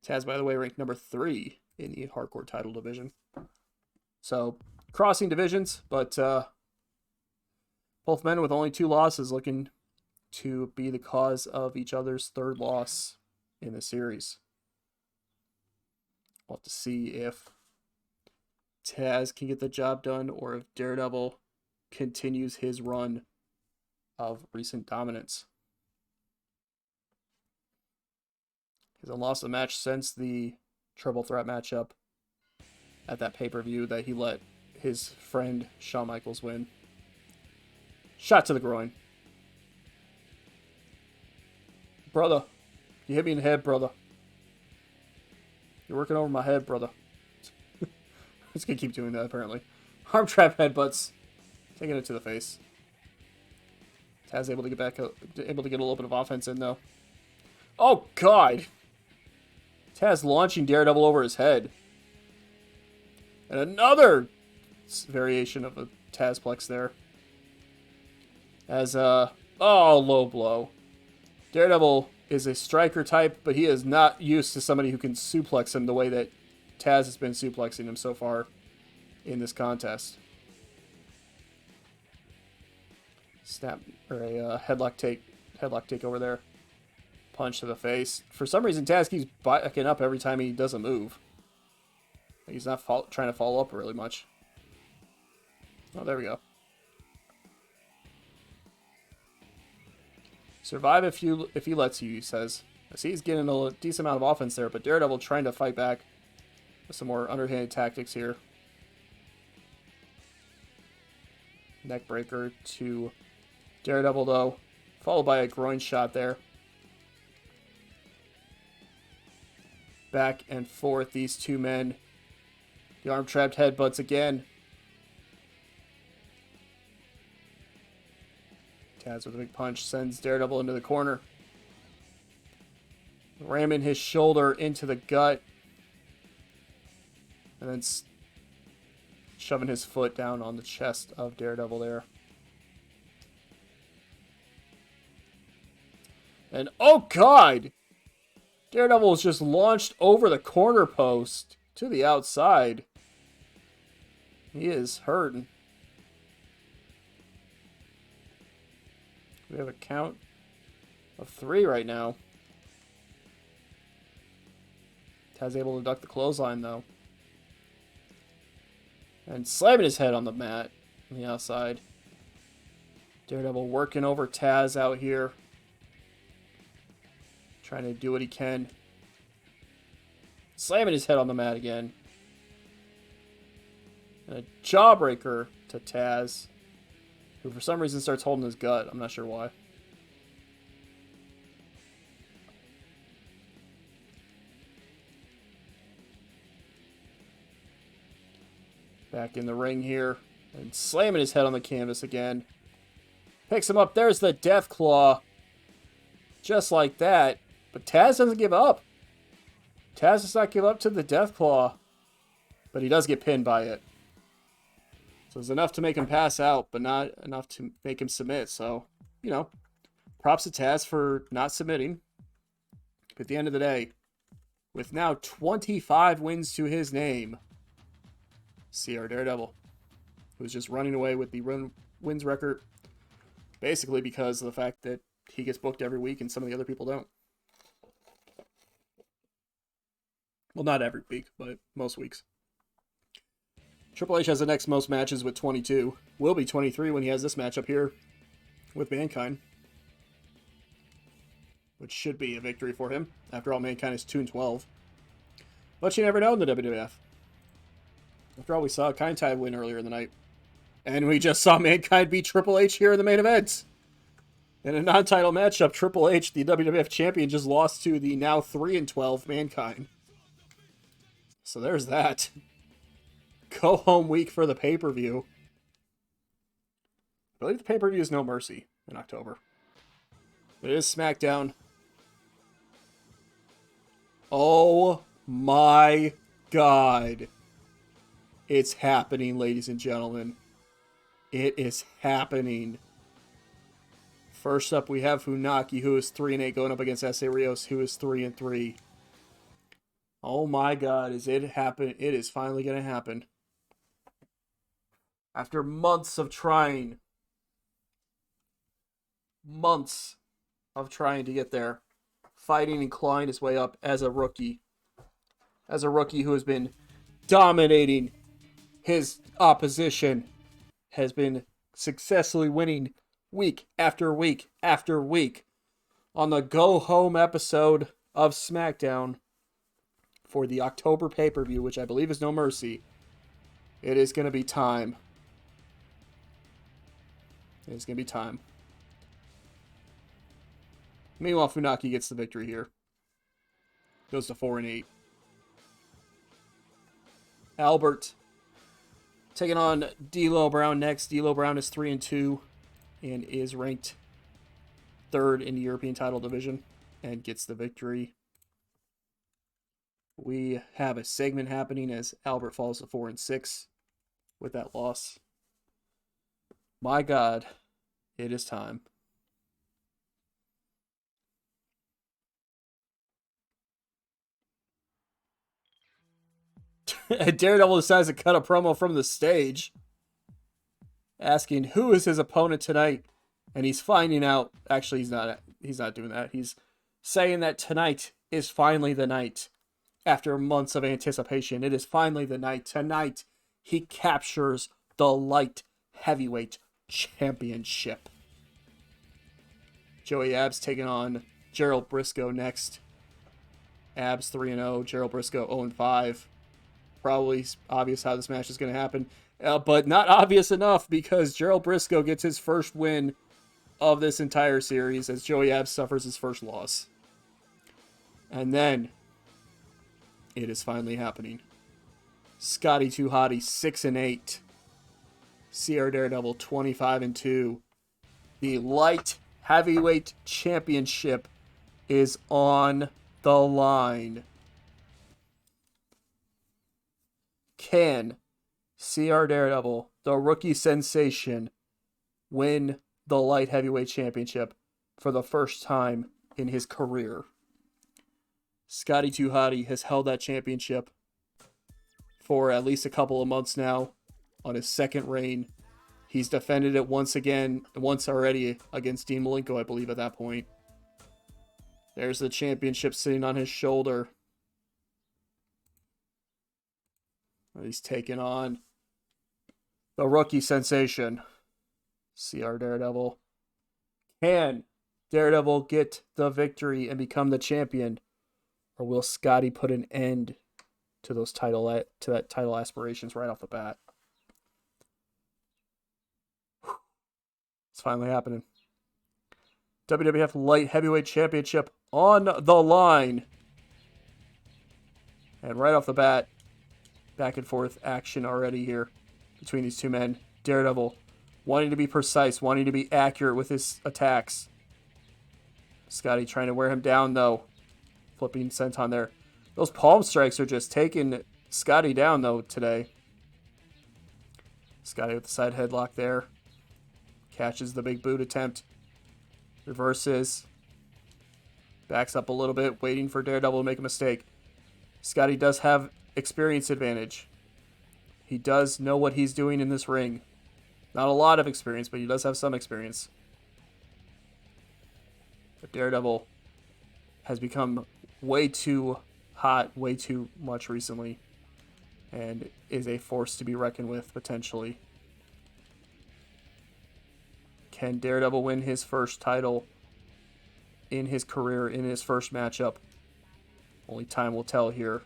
Taz, by the way, ranked number 3 in the hardcore title division. So crossing divisions, but both men with only 2 losses looking to be the cause of each other's 3rd loss in the series. We'll have to see if Taz can get the job done or if Daredevil continues his run of recent dominance. He hasn't lost a match since the triple threat matchup at that pay-per-view that he let his friend Shawn Michaels win. Shot to the groin. Brother, you hit me in the head, brother. You're working over my head, brother. He's gonna keep doing that, apparently. Arm trap headbutts. Taking it to the face. Taz able to get back, able to get a little bit of offense in, though. Oh, God! Taz launching Daredevil over his head. And another variation of a Tazplex there. As, oh, low blow. Daredevil is a striker type, but he is not used to somebody who can suplex him the way that Taz has been suplexing him so far in this contest. Snap, or a headlock take over there. Punch to the face. For some reason, Taz keeps backing up every time he does a move. He's not trying to follow up really much. Oh, there we go. Survive if he lets you, he says. I see he's getting a decent amount of offense there, but Daredevil trying to fight back with some more underhanded tactics here. Neckbreaker to Daredevil, though, followed by a groin shot there. Back and forth, these two men. The arm trapped headbutts again. Taz with a big punch sends Daredevil into the corner. Ramming his shoulder into the gut. And then shoving his foot down on the chest of Daredevil there. And oh God! Daredevil was just launched over the corner post to the outside. He is hurting. We have a count of 3 right now. Taz able to duck the clothesline, though. And slamming his head on the mat on the outside. Daredevil working over Taz out here. Trying to do what he can. Slamming his head on the mat again. And a jawbreaker to Taz, who for some reason starts holding his gut. I'm not sure why. Back in the ring here. And slamming his head on the canvas again. Picks him up. There's the Death Claw. Just like that. But Taz doesn't give up. Taz does not give up to the Death Claw. But he does get pinned by it. So it's enough to make him pass out, but not enough to make him submit. So, you know, props to Taz for not submitting. But at the end of the day, with now 25 wins to his name, CR Daredevil, who's just running away with the wins record, basically because of the fact that he gets booked every week and some of the other people don't. Well, not every week, but most weeks. Triple H has the next most matches with 22. Will be 23 when he has this matchup here with Mankind, which should be a victory for him. After all, Mankind is 2-12. But you never know in the WWF. After all, we saw Kintai win earlier in the night. And we just saw Mankind beat Triple H here in the main event. In a non-title matchup, Triple H, the WWF champion, just lost to the now 3-12 Mankind. So there's that. Go home week for the pay-per-view. I believe the pay-per-view is No Mercy in October. It is Smackdown. Oh my God. It's happening, ladies and gentlemen. It is happening. First up, we have Funaki, who is 3-8, going up against Essa Rios, who is 3-3. Oh my God, is it happen? It is finally going to happen. After months of trying. Months of trying to get there. Fighting and clawing his way up as a rookie. As a rookie who has been dominating his opposition. Has been successfully winning week after week after week on the go home episode of SmackDown for the October pay-per-view, which I believe is No Mercy. It is going to be time. It is going to be time. Meanwhile, Funaki gets the victory here. Goes to 4-8. Albert taking on D'Lo Brown next. D'Lo Brown is 3-2 and is ranked third in the European title division and gets the victory. We have a segment happening as Albert falls to 4-6 with that loss. My God, it is time. Daredevil decides to cut a promo from the stage, asking who is his opponent tonight, and he's finding out. Actually, he's not doing that. He's saying that tonight is finally the night. After months of anticipation, it is finally the night. Tonight, he captures the light heavyweight championship. Joey Abs taking on Gerald Briscoe next. Abs 3-0, Gerald Briscoe 0-5. Probably obvious how this match is going to happen. But not obvious enough because Gerald Briscoe gets his first win of this entire series as Joey Abs suffers his first loss. And then it is finally happening. Scotty 2 Hottie 6-8. CR Daredevil 25-2. The light heavyweight championship is on the line. Can CR Daredevil, the rookie sensation, win the light heavyweight championship for the first time in his career? Scotty 2 Hottie has held that championship for at least a couple of months now on his second reign. He's defended it once already against Dean Malenko, I believe, at that point. There's the championship sitting on his shoulder. He's taking on the rookie sensation, CR Daredevil. Can Daredevil get the victory and become the champion? Or will Scotty put an end to that title aspirations right off the bat? It's finally happening. WWF Light Heavyweight Championship on the line. And right off the bat, back and forth action already here between these two men. Daredevil wanting to be precise, wanting to be accurate with his attacks. Scotty trying to wear him down, though. Flipping senton there. Those palm strikes are just taking Scotty down, though, today. Scotty with the side headlock there. Catches the big boot attempt. Reverses. Backs up a little bit, waiting for Daredevil to make a mistake. Scotty does have experience advantage. He does know what he's doing in this ring. Not a lot of experience, but he does have some experience. But Daredevil has become way too hot, way too much recently, and is a force to be reckoned with, potentially. Can Daredevil win his first title in his career, in his first matchup? Only time will tell here.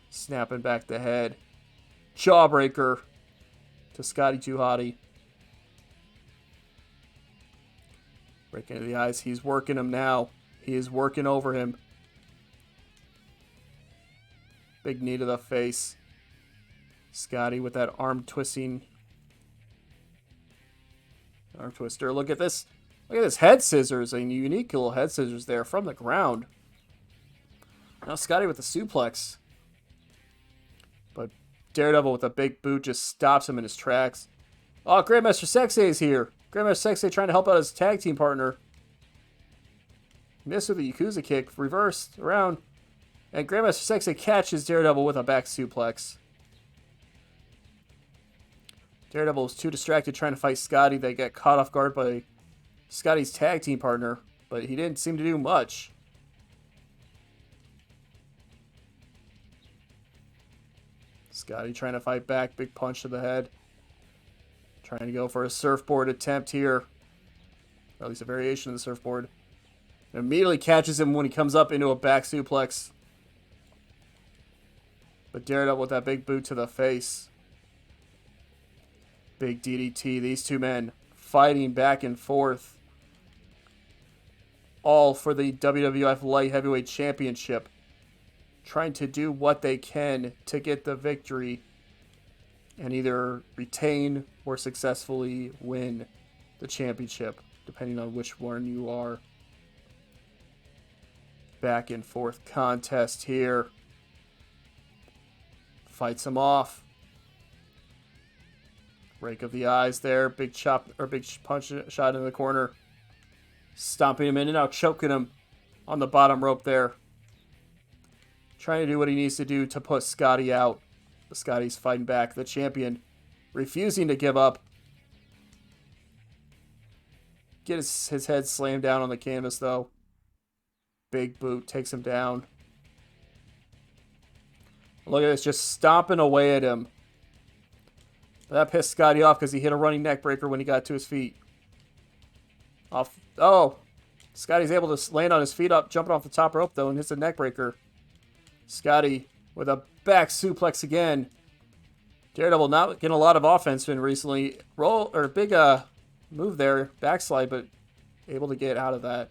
Snapping back the head. Jawbreaker to Scotty 2 Hottie. Breaking into the eyes. He's working him now. He is working over him. Big knee to the face. Scotty with that arm twisting. Arm twister. Look at this. Look at this head scissors. A unique little head scissors there from the ground. Now Scotty with the suplex. But Daredevil with a big boot just stops him in his tracks. Oh, Grandmaster Sexay is here. Grandmaster Sexay trying to help out his tag team partner. Missed with a Yakuza kick. Reversed around. And Grandmaster Sexay catches Daredevil with a back suplex. Daredevil was too distracted trying to fight Scotty. They got caught off guard by Scotty's tag team partner. But he didn't seem to do much. Scotty trying to fight back. Big punch to the head. Trying to go for a surfboard attempt here. or at least a variation of the surfboard. And immediately catches him when he comes up into a back suplex. But Daredevil with that big boot to the face. Big DDT. These two men fighting back and forth. All for the WWF Light Heavyweight Championship. Trying to do what they can to get the victory and either retain or successfully win the championship, depending on which one you are. Back and forth contest here. Fights him off. Rake of the eyes there. Big chop or big punch shot in the corner. Stomping him in and out, choking him on the bottom rope there. Trying to do what he needs to do to put Scotty out. But Scotty's fighting back. The champion refusing to give up. Get his head slammed down on the canvas though. Big boot takes him down. Look at this, just stomping away at him. That pissed Scotty off because he hit a running neck breaker when he got to his feet. Off. Oh, Scotty's able to land on his feet up, jumping off the top rope though, and hits a neck breaker. Scotty with a back suplex again. Daredevil not getting a lot of offense in recently. Roll or big move there, backslide, but able to get out of that.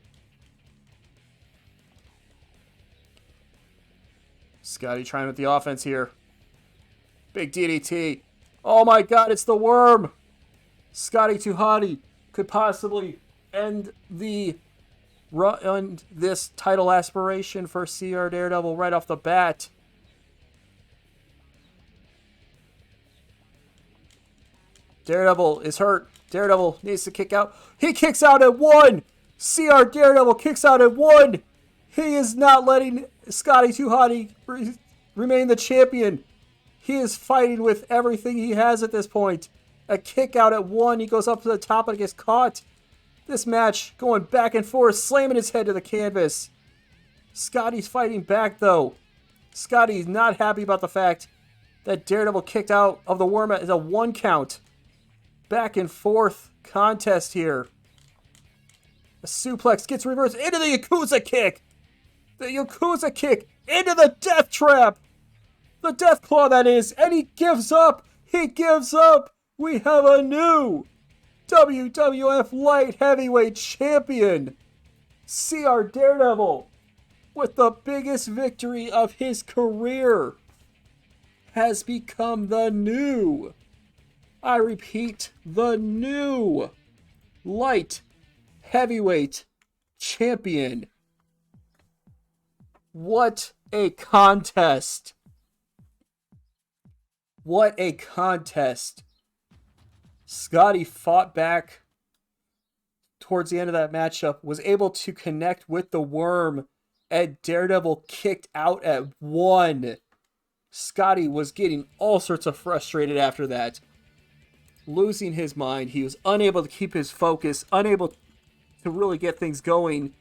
Scotty trying with the offense here. Big DDT. Oh my God, it's the Worm. Scotty 2 Hotty could possibly end this title aspiration for CR Daredevil right off the bat. Daredevil is hurt. Daredevil needs to kick out. He kicks out at 1. CR Daredevil kicks out at 1. He is not letting Scotty 2 Hotty remain the champion. He is fighting with everything he has at this point. A kick out at 1. He goes up to the top and gets caught. This match going back and forth, slamming his head to the canvas. Scotty's fighting back though. Scotty's not happy about the fact that Daredevil kicked out of the Worm as a 1 count. Back and forth contest here. A suplex gets reversed into the Yakuza kick. The Yakuza kick into the death trap. The death claw, that is. And he gives up. He gives up. We have a new WWF Light Heavyweight Champion. CR Daredevil, with the biggest victory of his career, has become the new, I repeat, the new Light Heavyweight Champion. What a contest. What a contest. Scotty fought back towards the end of that matchup, was able to connect with the Worm, and Daredevil kicked out at 1. Scotty was getting all sorts of frustrated after that. Losing his mind. He was unable to keep his focus, unable to really get things going,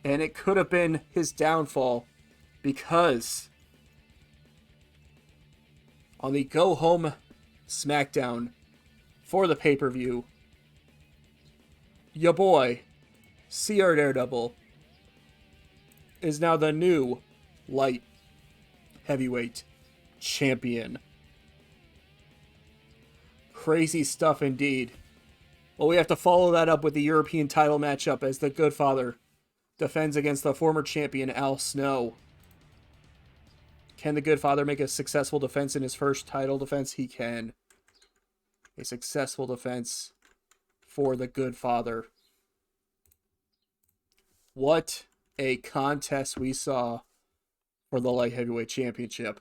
and it could have been his downfall, because on the Go Home Smackdown for the pay-per-view, ya boy, CR Daredevil, is now the new Light Heavyweight Champion. Crazy stuff indeed. Well, we have to follow that up with the European title matchup as the Good Father defends against the former champion Al Snow. Can the Good Father make a successful defense in his first title defense? He can. A successful defense for the Good Father. What a contest we saw for the Light Heavyweight Championship.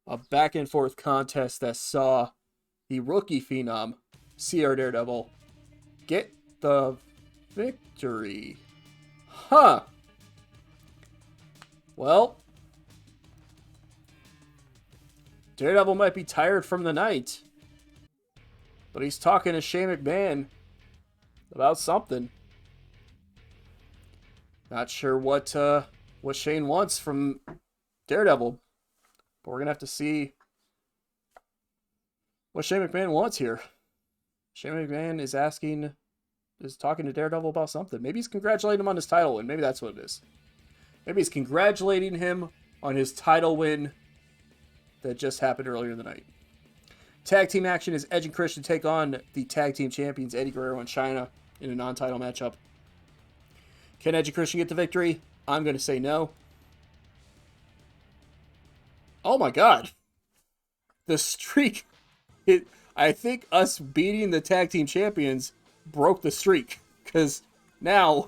A back and forth contest that saw the rookie phenom, CR Daredevil, get the victory. Huh. Well, Daredevil might be tired from the night, but he's talking to Shane McMahon about something. Not sure what Shane wants from Daredevil, but we're gonna have to see what Shane McMahon wants here. Shane McMahon is talking to Daredevil about something. Maybe he's congratulating him on his title win. Maybe that's what it is. Maybe he's congratulating him on his title win that just happened earlier in the night. Tag team action is Edge and Christian take on the tag team champions Eddie Guerrero and Chyna in a non-title matchup. Can Edge and Christian get the victory? I'm going to say no. Oh my god. The streak. I think us beating the tag team champions broke the streak. Because now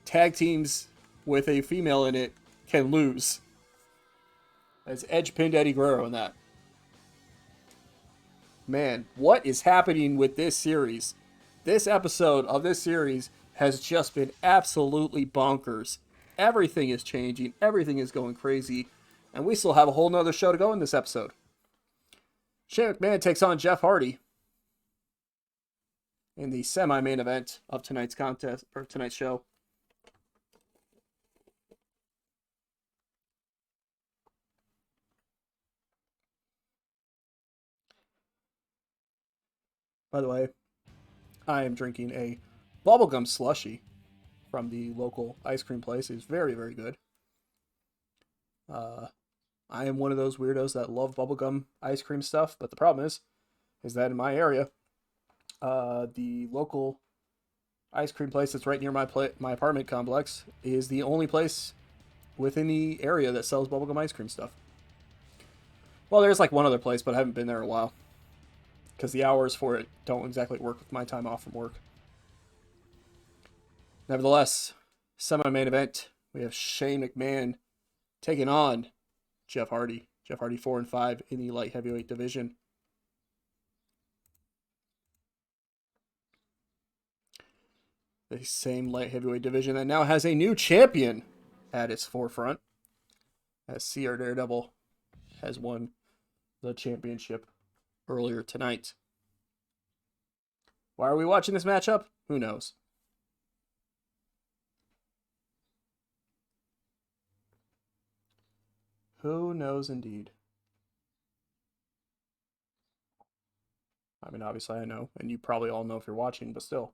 tag teams with a female in it can lose. As Edge pinned Eddie Guerrero in that. Man, what is happening with this series? This episode of this series has just been absolutely bonkers. Everything is changing. Everything is going crazy. And we still have a whole nother show to go in this episode. Shane McMahon takes on Jeff Hardy in the semi-main event of tonight's contest, or tonight's show. By the way, I am drinking a bubblegum slushie from the local ice cream place. It's very, very good. I am one of those weirdos that love bubblegum ice cream stuff, but the problem is that in my area, the local ice cream place that's right near my apartment complex is the only place within the area that sells bubblegum ice cream stuff. Well, there's like one other place, but I haven't been there in a while because the hours for it don't exactly work with my time off from work. Nevertheless, semi-main event, we have Shane McMahon taking on Jeff Hardy. Jeff Hardy 4-5 in the light heavyweight division. The same light heavyweight division that now has a new champion at its forefront, as CR Daredevil has won the championship earlier tonight. Why are we watching this matchup? Who knows? Who knows indeed? I mean, obviously I know, and you probably all know if you're watching, but still.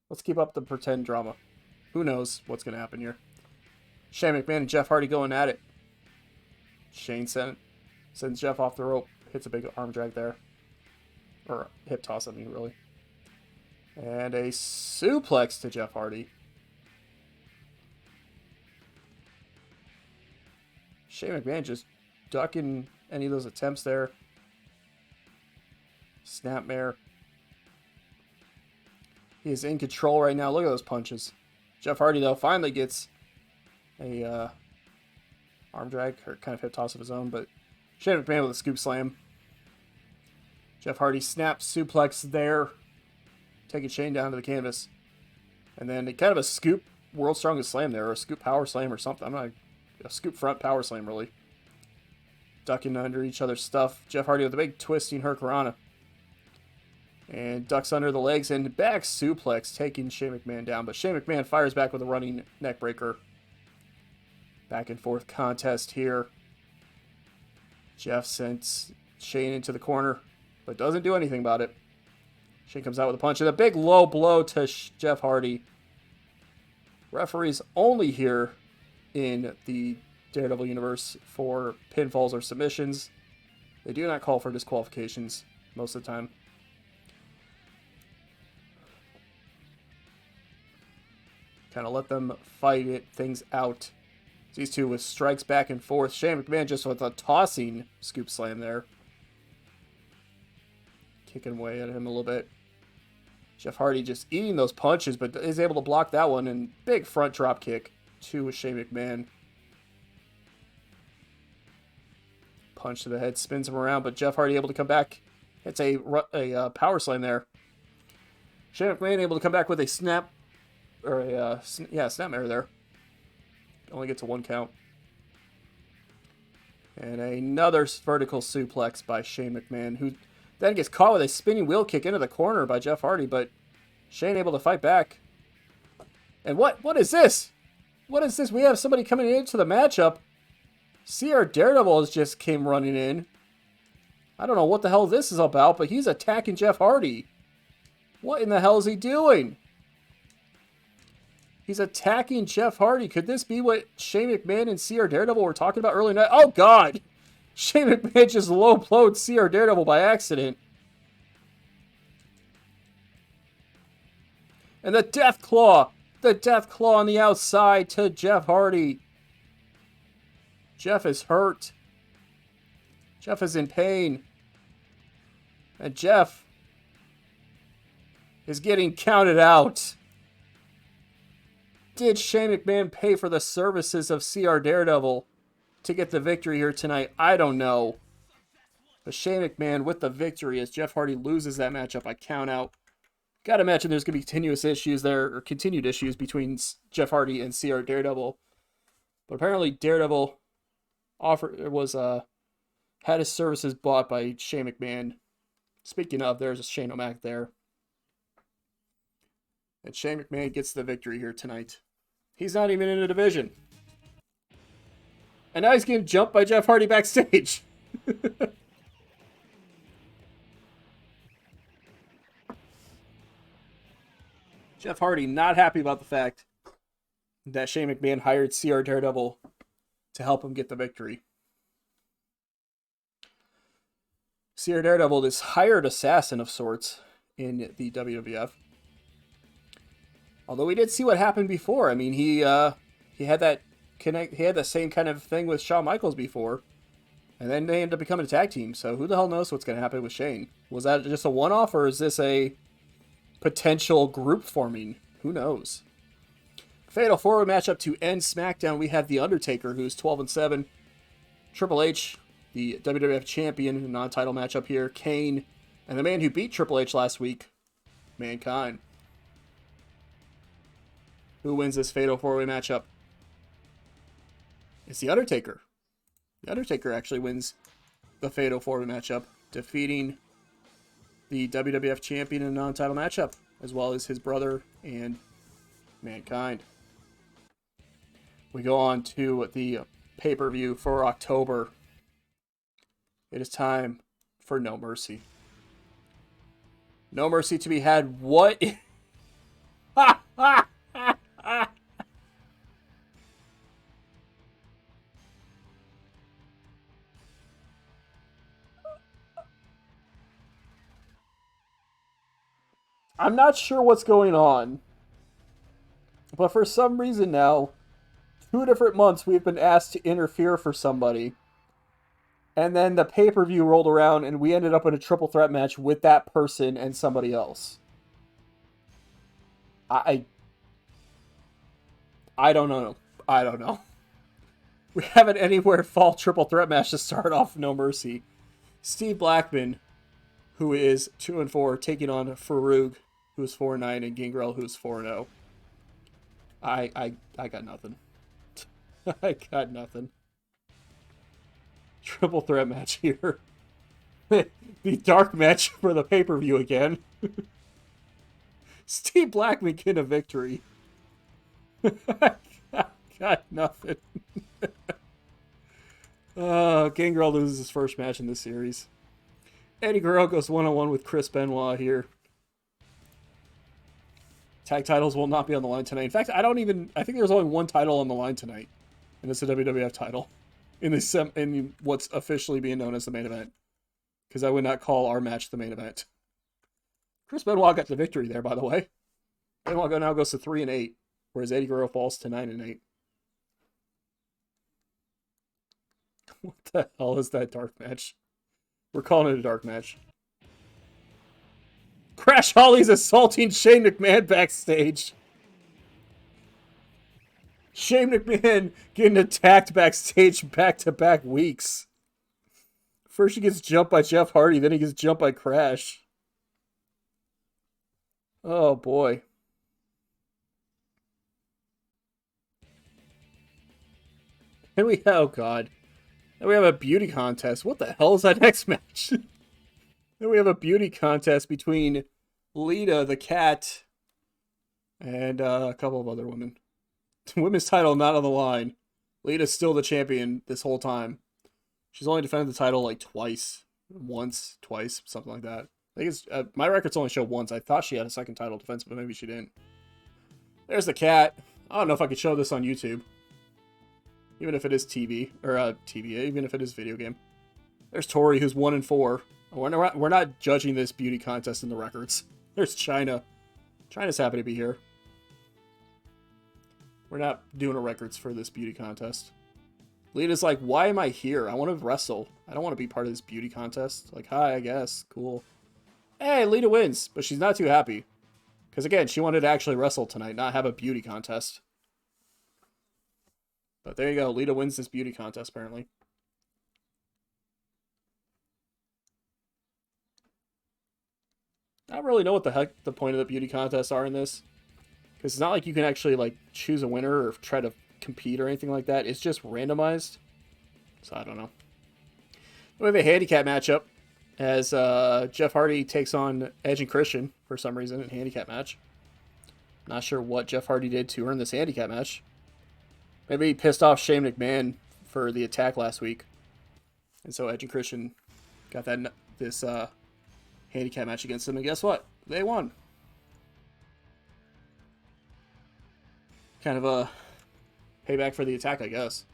Let's keep up the pretend drama. Who knows what's going to happen here? Shane McMahon and Jeff Hardy going at it. Shane sends Jeff off the rope. Hits a big arm drag there. Or hip toss, I mean, really. And a suplex to Jeff Hardy. Shane McMahon just ducking any of those attempts there. Snapmare. He is in control right now. Look at those punches. Jeff Hardy, though, finally gets a arm drag, or kind of hip toss of his own, but Shane McMahon with a scoop slam. Jeff Hardy snaps suplex there, taking Shane down to the canvas. And then kind of a scoop world's strongest slam there, or a scoop power slam or something. I'm not a scoop front power slam, really. Ducking under each other's stuff. Jeff Hardy with a big twisting hurricanrana. And ducks under the legs and back suplex, taking Shane McMahon down. But Shane McMahon fires back with a running neck breaker. Back and forth contest here. Jeff sends Shane into the corner, but doesn't do anything about it. Shane comes out with a punch and a big low blow to Jeff Hardy. Referees only here in the Daredevil universe for pinfalls or submissions. They do not call for disqualifications most of the time. Kind of let them fight things out. These two with strikes back and forth. Shane McMahon just with a tossing scoop slam there. Kicking away at him a little bit. Jeff Hardy just eating those punches, but is able to block that one. And big front drop kick to Shane McMahon. Punch to the head, spins him around, but Jeff Hardy able to come back. It's a power slam there. Shane McMahon able to come back with a snap. Or a, snapmare there. Only gets a 1 count. And another vertical suplex by Shane McMahon, who then gets caught with a spinning wheel kick into the corner by Jeff Hardy, but Shane able to fight back. And what is this? What is this? We have somebody coming into the matchup. CR Daredevil just came running in. I don't know what the hell this is about, but he's attacking Jeff Hardy. What in the hell is he doing? He's attacking Jeff Hardy. Could this be what Shane McMahon and CR Daredevil were talking about earlier tonight? Oh, God. Shane McMahon just low-blowed CR Daredevil by accident. And the Death Claw. The Death Claw on the outside to Jeff Hardy. Jeff is hurt. Jeff is in pain. And Jeff is getting counted out. Did Shane McMahon pay for the services of CR Daredevil to get the victory here tonight? I don't know. But Shane McMahon with the victory as Jeff Hardy loses that matchup by count out. Gotta imagine there's going to be continuous issues there, or continued issues between Jeff Hardy and CR Daredevil. But apparently Daredevil had his services bought by Shane McMahon. Speaking of, there's a Shane O'Mac there. And Shane McMahon gets the victory here tonight. He's not even in a division. And now he's getting jumped by Jeff Hardy backstage. Jeff Hardy not happy about the fact that Shane McMahon hired CR Daredevil to help him get the victory. CR Daredevil, this hired assassin of sorts in the WWF. Although we did see what happened before. I mean, he had that he had the same kind of thing with Shawn Michaels before. And then they ended up becoming a tag team. So who the hell knows what's going to happen with Shane? Was that just a one-off, or is this a potential group forming? Who knows? Fatal 4-way matchup to end SmackDown. We have The Undertaker, who's 12-7. Triple H, the WWF champion, non-title matchup here. Kane, and the man who beat Triple H last week, Mankind. Who wins this Fatal 4-way matchup? It's The Undertaker. The Undertaker actually wins the Fatal 4-way matchup, defeating the WWF champion in a non-title matchup, as well as his brother and Mankind. We go on to the pay-per-view for October. It is time for No Mercy. No Mercy to be had. What? I'm not sure what's going on, but for some reason now, 2 different months we've been asked to interfere for somebody, and then the pay-per-view rolled around and we ended up in a triple threat match with that person and somebody else. I don't know. I don't know. We have an Anywhere Fall triple threat match to start off No Mercy. Steve Blackman, who is 2-4, taking on Farouk, who's 4-9, and Gangrel, who's 4-0. I got nothing. I got nothing. Triple threat match here. The dark match for the pay-per-view again. Steve Blackman getting a victory. I got nothing. Gangrel loses his first match in this series. Eddie Guerrero goes 1-on-1 with Chris Benoit here. Tag titles will not be on the line tonight. In fact, I think there's only one title on the line tonight. And it's a WWF title. In what's officially being known as the main event. Because I would not call our match the main event. Chris Benoit got the victory there, by the way. Benoit now goes to 3-8. Whereas Eddie Guerrero falls to 9-8. What the hell is that dark match? We're calling it a dark match. Crash Holly's assaulting Shane McMahon backstage. Shane McMahon getting attacked backstage back-to-back weeks. First he gets jumped by Jeff Hardy, then he gets jumped by Crash. Oh boy. And oh god. Then we have a beauty contest. What the hell is that next match? Then we have a beauty contest between Lita, the cat, and a couple of other women. Women's title not on the line. Lita's still the champion this whole time. She's only defended the title like twice. Once, twice, something like that. I think it's my records only show once. I thought she had a second title defense, but maybe she didn't. There's the cat. I don't know if I could show this on YouTube, even if it is TV or TV, even if it is video game. There's Tori, who's 1-4. We're not judging this beauty contest in the records. There's China. China's happy to be here. We're not doing a records for this beauty contest. Lita's like, why am I here? I want to wrestle. I don't want to be part of this beauty contest. Like, hi, I guess. Cool. Hey, Lita wins, but she's not too happy. Because, again, she wanted to actually wrestle tonight, not have a beauty contest. But there you go. Lita wins this beauty contest, apparently. I don't really know what the heck the point of the beauty contests are in this. Because it's not like you can actually, like, choose a winner or try to compete or anything like that. It's just randomized. So, I don't know. We have a handicap matchup as Jeff Hardy takes on Edge and Christian for some reason in a handicap match. Not sure what Jeff Hardy did to earn this handicap match. Maybe he pissed off Shane McMahon for the attack last week. And so Edge and Christian got this handicap match against them. And guess what? They won. Kind of a payback for the attack, I guess.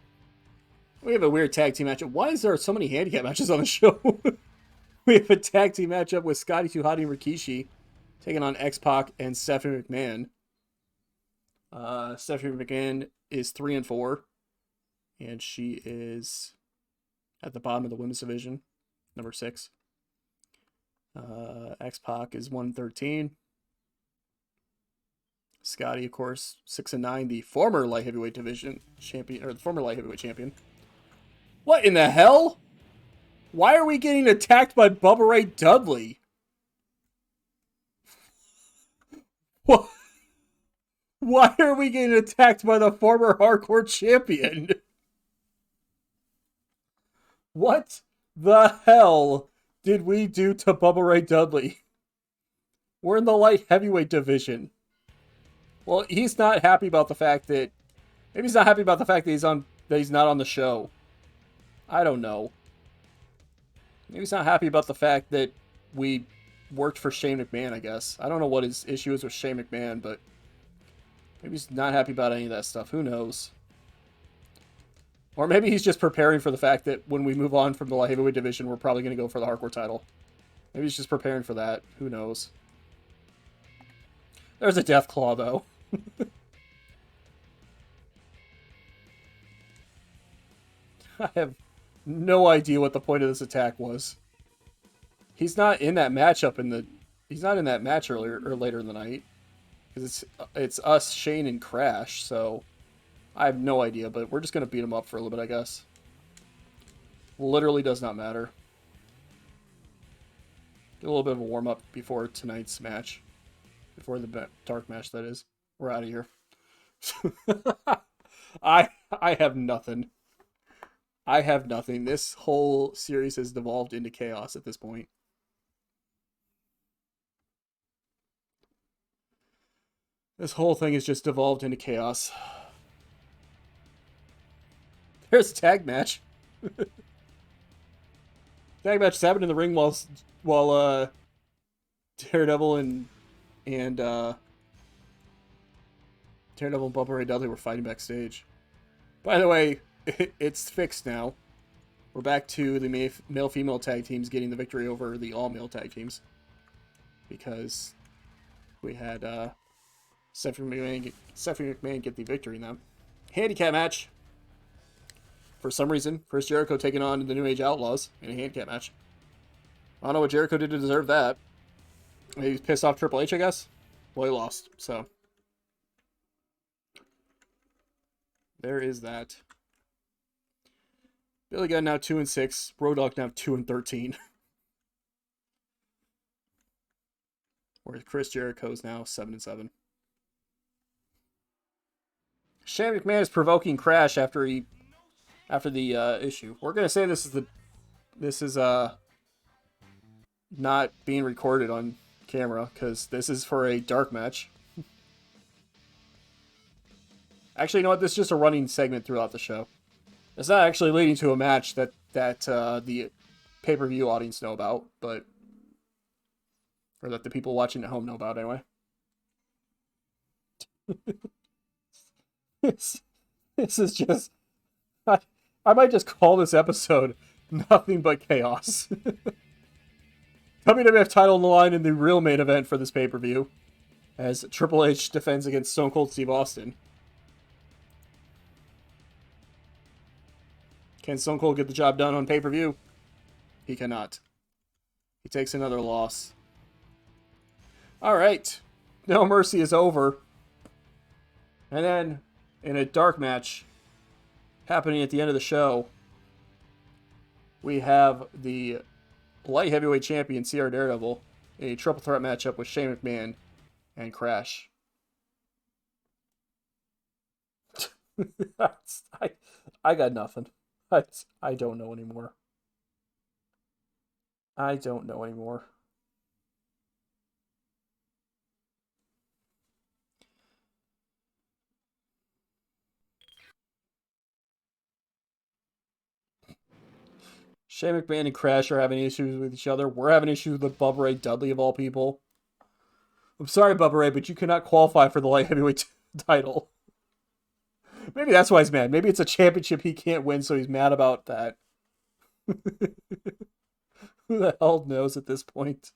We have a weird tag team matchup. Why is there so many handicap matches on the show? We have a tag team matchup with Scotty 2 Hotty and Rikishi taking on X-Pac and Stephanie McMahon. Stephanie McMahon is 3-4, and she is at the bottom of the women's division, number 6. X-Pac is 1-13. Scotty, of course, 6-9, the former light heavyweight division champion, or the former light heavyweight champion. What in the hell? Why are we getting attacked by Bubba Ray Dudley? What? Why are we getting attacked by the former hardcore champion? What the hell did we do to Bubba Ray Dudley? We're in the light heavyweight division. Well, he's not happy about the fact that... Maybe he's not happy about the fact that he's not on the show. I don't know. Maybe he's not happy about the fact that we worked for Shane McMahon, I guess. I don't know what his issue is with Shane McMahon, but... Maybe he's not happy about any of that stuff. Who knows? Or maybe he's just preparing for the fact that when we move on from the light heavyweight division, we're probably going to go for the hardcore title. Maybe he's just preparing for that. Who knows? There's a Death Claw, though. I have no idea what the point of this attack was. He's not in that matchup he's not in that match earlier or later in the night. Because it's us, Shane, and Crash, so I have no idea, but we're just going to beat him up for a little bit, I guess. Literally does not matter. Get a little bit of a warm-up before tonight's match. Before the dark match, that is. We're out of here. I have nothing. I have nothing. This whole series has devolved into chaos at this point. This whole thing has just devolved into chaos. There's a tag match. Tag match is happening in the ring while Daredevil and Daredevil and Bubba Ray Dudley were fighting backstage. By the way, it's fixed now. We're back to the male-female tag teams getting the victory over the all-male tag teams. Because we had Stephanie McMahon get the victory in that. Handicap match. For some reason, Chris Jericho taking on the New Age Outlaws in a handicap match. I don't know what Jericho did to deserve that. Maybe he's pissed off Triple H, I guess. Well, he lost, so. There is that. Billy Gunn now 2-6. Road Dogg now 2-13. Whereas Chris Jericho's now 7-7. Shane McMahon is provoking Crash after the issue. We're gonna say this is not being recorded on camera because this is for a dark match. Actually, you know what? This is just a running segment throughout the show. It's not actually leading to a match that the pay-per-view audience know about, but Or that the people watching at home know about, anyway. this, this is just... I might just call this episode Nothing But Chaos. WWF title on the line in the real main event for this pay-per-view, as Triple H defends against Stone Cold Steve Austin. Can Stone Cold get the job done on pay-per-view? He cannot. He takes another loss. Alright. No Mercy is over. And then, in a dark match happening at the end of the show, we have the light heavyweight champion, CR Daredevil, a triple threat matchup with Shane McMahon and Crash. I got nothing. I don't know anymore. I don't know anymore. Shane McMahon and Crash are having issues with each other. We're having issues with Bubba Ray Dudley, of all people. I'm sorry, Bubba Ray, but you cannot qualify for the light heavyweight title. Maybe that's why he's mad. Maybe it's a championship he can't win, so he's mad about that. Who the hell knows at this point?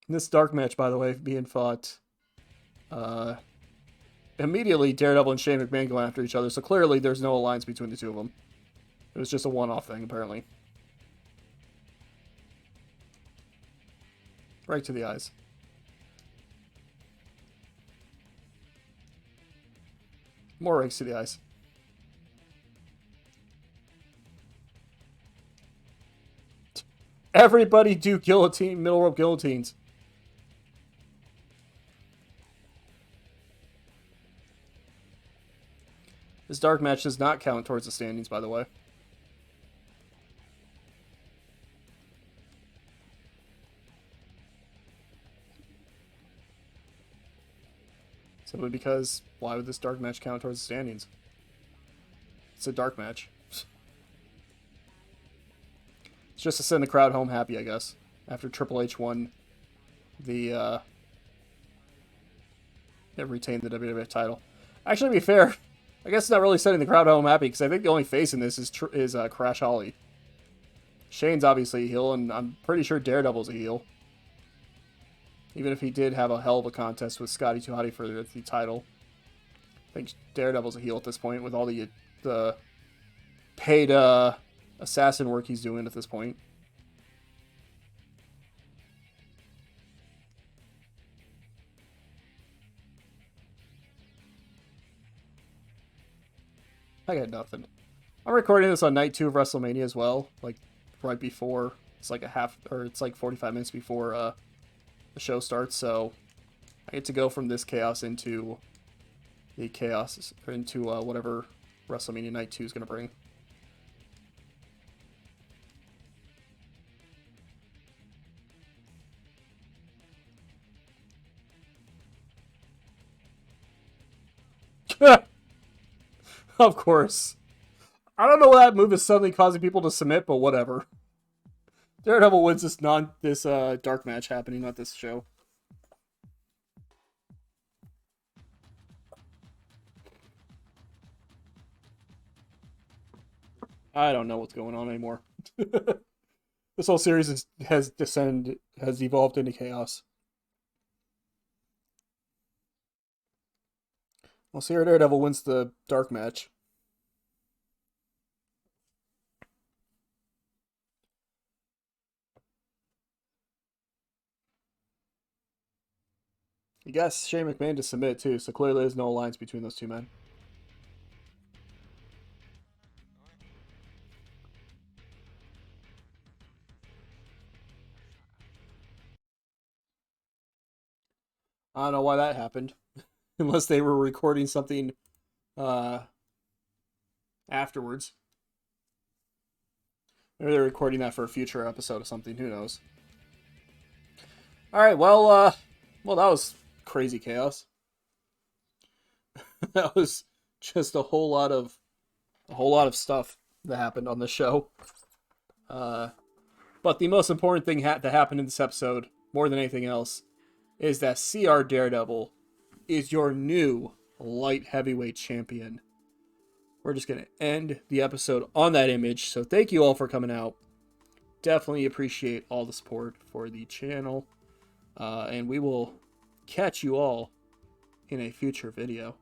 This dark match, by the way, being fought... immediately, Daredevil and Shane McMahon going after each other, so clearly there's no alliance between the two of them. It was just a one-off thing, apparently. Right to the eyes. More rakes to the eyes. Everybody do guillotine, middle rope guillotines. This dark match does not count towards the standings, by the way. Simply because, why would this dark match count towards the standings? It's a dark match. It's just to send the crowd home happy, I guess. After Triple H won the, retained the WWF title. Actually, to be fair, I guess it's not really sending the crowd home happy, because I think the only face in this is Crash Holly. Shane's obviously a heel, and I'm pretty sure Daredevil's a heel. Even if he did have a hell of a contest with Scotty 2 Hotty for the title. I think Daredevil's a heel at this point, with all the paid assassin work he's doing at this point. I got nothing. I'm recording this on night 2 of WrestleMania as well, like right before. It's like it's like 45 minutes before the show starts, so I get to go from this chaos into the chaos, or into whatever WrestleMania night 2 is going to bring. Of course. I don't know why that move is suddenly causing people to submit, but whatever. Daredevil wins this dark match happening at this show. I don't know what's going on anymore. This whole series has evolved into chaos. Well, CR Daredevil wins the dark match. You guess Shane McMahon to submit too, so clearly there's no alliance between those two men. I don't know why that happened. Unless they were recording something afterwards. Maybe they're recording that for a future episode or something, who knows. Alright, well, that was crazy chaos. That was just a whole lot of stuff that happened on the show. But the most important thing that happened in this episode, more than anything else, is that CR Daredevil is your new light heavyweight champion. We're just going to end the episode on that image. So thank you all for coming out. Definitely appreciate all the support for the channel. And we will catch you all in a future video.